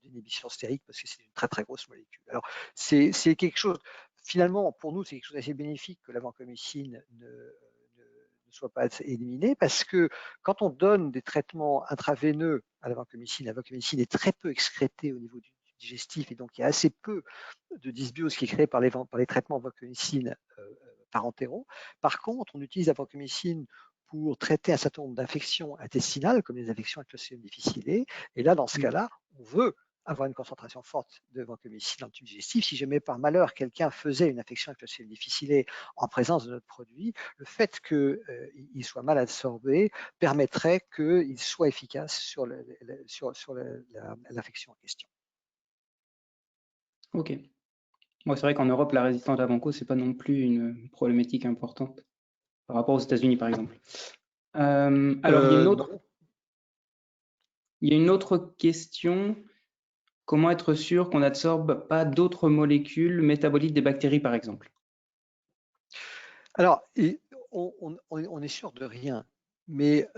d'inhibition stérique parce que c'est une très très grosse molécule. Alors c'est quelque chose, finalement pour nous c'est quelque chose d'assez bénéfique que la vancomycine ne soit pas éliminée, parce que quand on donne des traitements intraveineux à la vancomycine est très peu excrétée au niveau du digestif, et donc il y a assez peu de dysbiose qui est créée par les traitements vancomycine parentéraux. Par contre, on utilise la vancomycine pour traiter un certain nombre d'infections intestinales, comme les infections à Clostridium difficile. Et là, dans ce cas-là, on veut avoir une concentration forte de vancomycine dans le tube digestif. Si jamais par malheur quelqu'un faisait une infection à Clostridium difficile en présence de notre produit, le fait qu'il soit mal absorbé permettrait qu'il soit efficace sur l'infection en question. Ok. Moi, c'est vrai qu'en Europe, la résistance à vanco, c'est pas non plus une problématique importante par rapport aux États-Unis, par exemple. Alors, il y a une autre question. Comment être sûr qu'on n'absorbe pas d'autres molécules métabolites des bactéries, par exemple? Alors, on est sûr de rien, mais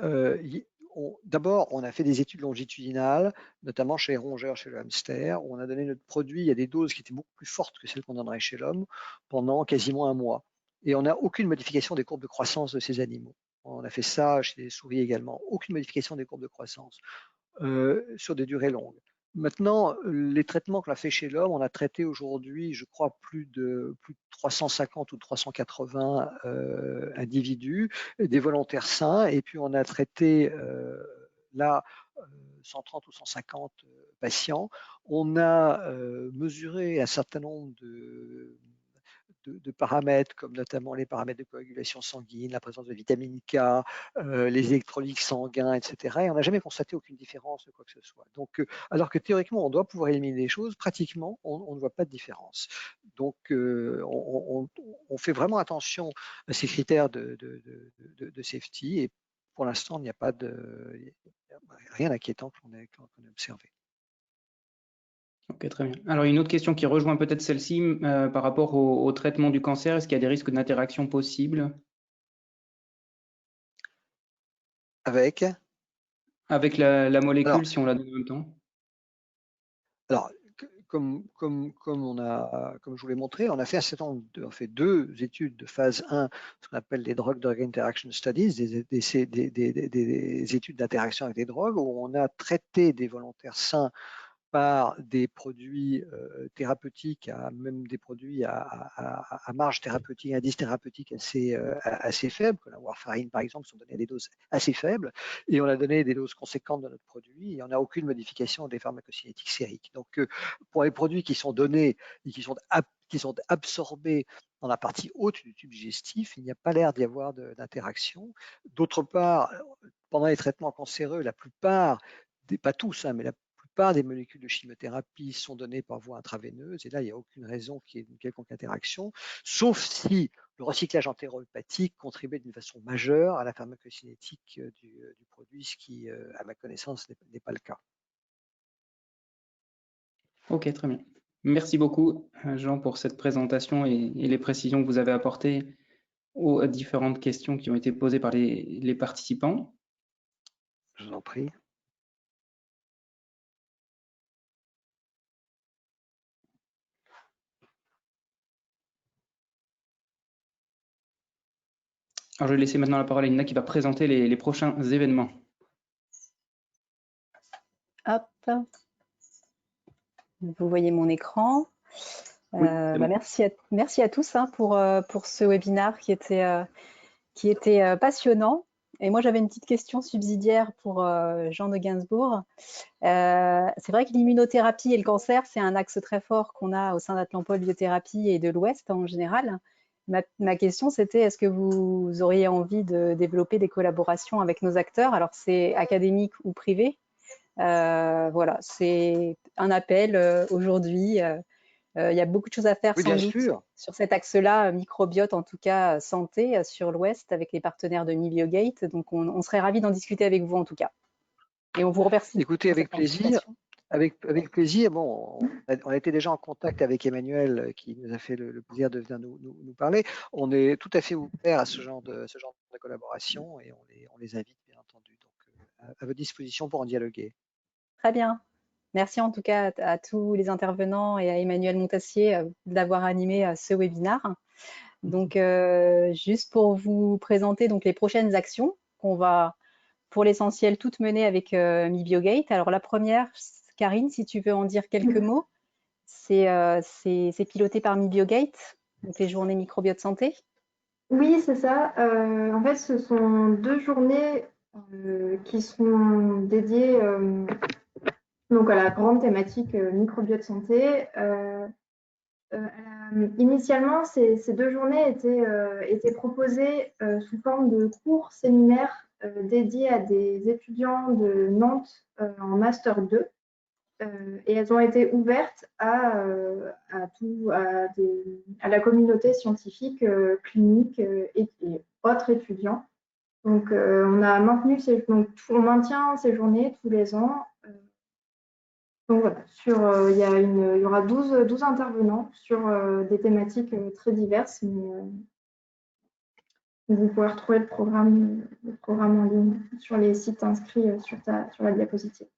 d'abord, on a fait des études longitudinales, notamment chez les rongeurs, chez le hamster, où on a donné notre produit à des doses qui étaient beaucoup plus fortes que celles qu'on donnerait chez l'homme pendant quasiment un mois. Et on n'a aucune modification des courbes de croissance de ces animaux. On a fait ça chez les souris également, aucune modification des courbes de croissance sur des durées longues. Maintenant, les traitements qu'on a fait chez l'homme, on a traité aujourd'hui, je crois, plus de 350 ou 380 individus, des volontaires sains, et puis on a traité là 130 ou 150 patients. On a mesuré un certain nombre de paramètres, comme notamment les paramètres de coagulation sanguine, la présence de vitamine K, les électrolytes sanguins, etc. Et on n'a jamais constaté aucune différence de quoi que ce soit. Donc, alors que théoriquement, on doit pouvoir éliminer des choses, pratiquement, on ne voit pas de différence. Donc, on fait vraiment attention à ces critères de safety, et pour l'instant, il n'y a pas rien d'inquiétant qu'on ait observé. Ok, très bien. Alors, une autre question qui rejoint peut-être celle-ci par rapport au traitement du cancer. Est-ce qu'il y a des risques d'interaction possibles avec la molécule, alors, si on la donne en même temps? Alors, comme je vous l'ai montré, on a fait deux études de phase 1, ce qu'on appelle les drug interaction studies, des études d'interaction avec des drogues, où on a traité des volontaires sains par des produits thérapeutiques, même des produits à marge thérapeutique, indice thérapeutique assez faible, comme la warfarine par exemple, sont donnés à des doses assez faibles, et on a donné des doses conséquentes de notre produit, et on n'a aucune modification des pharmacocinétiques sériques. Donc pour les produits qui sont donnés et qui sont absorbés dans la partie haute du tube digestif, il n'y a pas l'air d'y avoir d'interaction. D'autre part, pendant les traitements cancéreux, la plupart, pas tous, mais la plupart des molécules de chimiothérapie sont données par voie intraveineuse, et là, il n'y a aucune raison qu'il y ait une quelconque interaction, sauf si le recyclage entérohépatique contribuait d'une façon majeure à la pharmacocinétique du produit, ce qui, à ma connaissance, n'est pas le cas. Ok, très bien. Merci beaucoup, Jean, pour cette présentation et les précisions que vous avez apportées aux différentes questions qui ont été posées par les participants. Je vous en prie. Alors, je vais laisser maintenant la parole à Nina qui va présenter les prochains événements. Hop. Vous voyez mon écran. Oui, merci à tous pour ce webinaire qui était passionnant. Et moi, j'avais une petite question subsidiaire pour Jean de Gainsbourg. C'est vrai que l'immunothérapie et le cancer, c'est un axe très fort qu'on a au sein d'Atlampol Biothérapie et de l'Ouest en général. Ma question, c'était est-ce que vous auriez envie de développer des collaborations avec nos acteurs? Alors, c'est académique ou privé. Voilà, c'est un appel aujourd'hui. Il y a beaucoup de choses à faire Oui, sans bien doute sûr. sur cet axe-là, microbiote, en tout cas santé, sur l'Ouest, avec les partenaires de MiBioGate. Donc, on serait ravis d'en discuter avec vous, en tout cas. Et on vous remercie. Écoutez, pour avec cette plaisir. participation. Avec plaisir. Bon, on était déjà en contact avec Emmanuel qui nous a fait le plaisir de venir nous parler. On est tout à fait ouvert à ce genre de collaboration et on les invite, bien entendu. Donc, à votre disposition pour en dialoguer. Très bien. Merci en tout cas à tous les intervenants et à Emmanuel Montassier d'avoir animé ce webinaire. Donc, juste pour vous présenter donc, les prochaines actions qu'on va, pour l'essentiel, toutes mener avec MiBioGate. Alors, la première, Karine, si tu veux en dire quelques mots, c'est piloté par MiBioGate, donc les journées microbiote santé. Oui, c'est ça. En fait, ce sont 2 journées qui seront dédiées donc à la grande thématique microbiote santé. Initialement, ces 2 journées étaient proposées sous forme de cours séminaires dédiés à des étudiants de Nantes en Master 2. Et elles ont été ouvertes à la communauté scientifique, clinique et autres étudiants. Donc, on maintient ces journées tous les ans. Donc voilà, il y aura 12 intervenants sur des thématiques très diverses. Mais, vous pouvez retrouver le programme en ligne sur les sites inscrits sur la diapositive.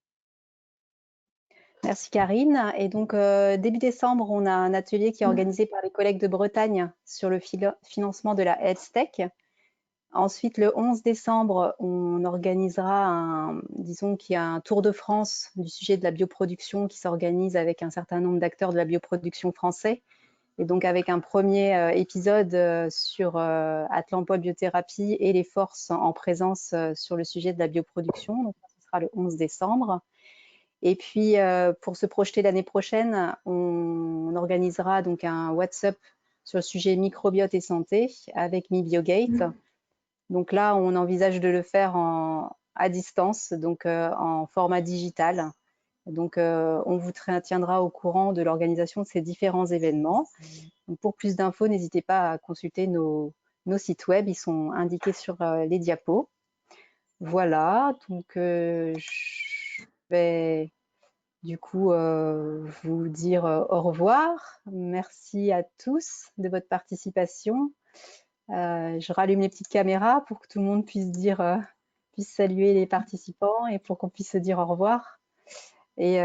Merci Karine. Et donc, début décembre, on a un atelier qui est organisé par les collègues de Bretagne sur le financement de la Health Tech. Ensuite, le 11 décembre, on organisera disons qu'il y a un tour de France du sujet de la bioproduction qui s'organise avec un certain nombre d'acteurs de la bioproduction français. Et donc, avec un premier épisode sur Atlampol Biothérapie et les forces en présence sur le sujet de la bioproduction. Donc, ce sera le 11 décembre. Et puis, pour se projeter l'année prochaine, on organisera donc un WhatsApp sur le sujet microbiote et santé avec MiBioGate. Donc là, on envisage de le faire à distance, donc en format digital. Donc, on vous tiendra au courant de l'organisation de ces différents événements. Donc, pour plus d'infos, n'hésitez pas à consulter nos sites web, ils sont indiqués sur les diapos. Voilà, donc je vais du coup vous dire au revoir. Merci à tous de votre participation. Je rallume les petites caméras pour que tout le monde puisse saluer les participants et pour qu'on puisse se dire au revoir. Et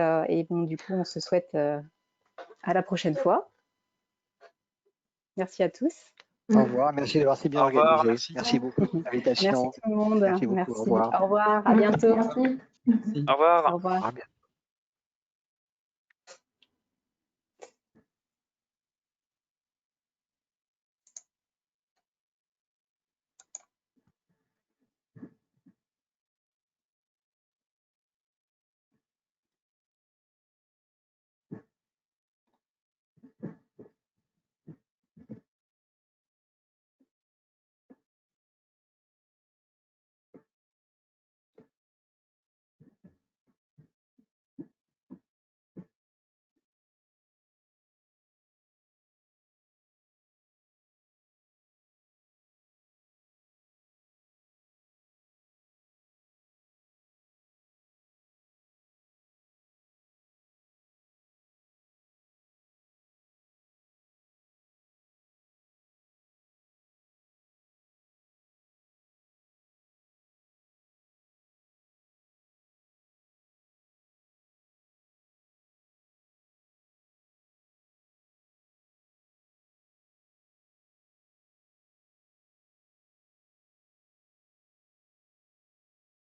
bon, du coup, on se souhaite à la prochaine fois. Merci à tous. Au revoir. Merci d'avoir si bien organisé. Merci. Merci beaucoup pour l'invitation. Merci tout le monde. Merci beaucoup. Merci. Au revoir. Au revoir. À bientôt. Merci. Au revoir. Au revoir. À bientôt.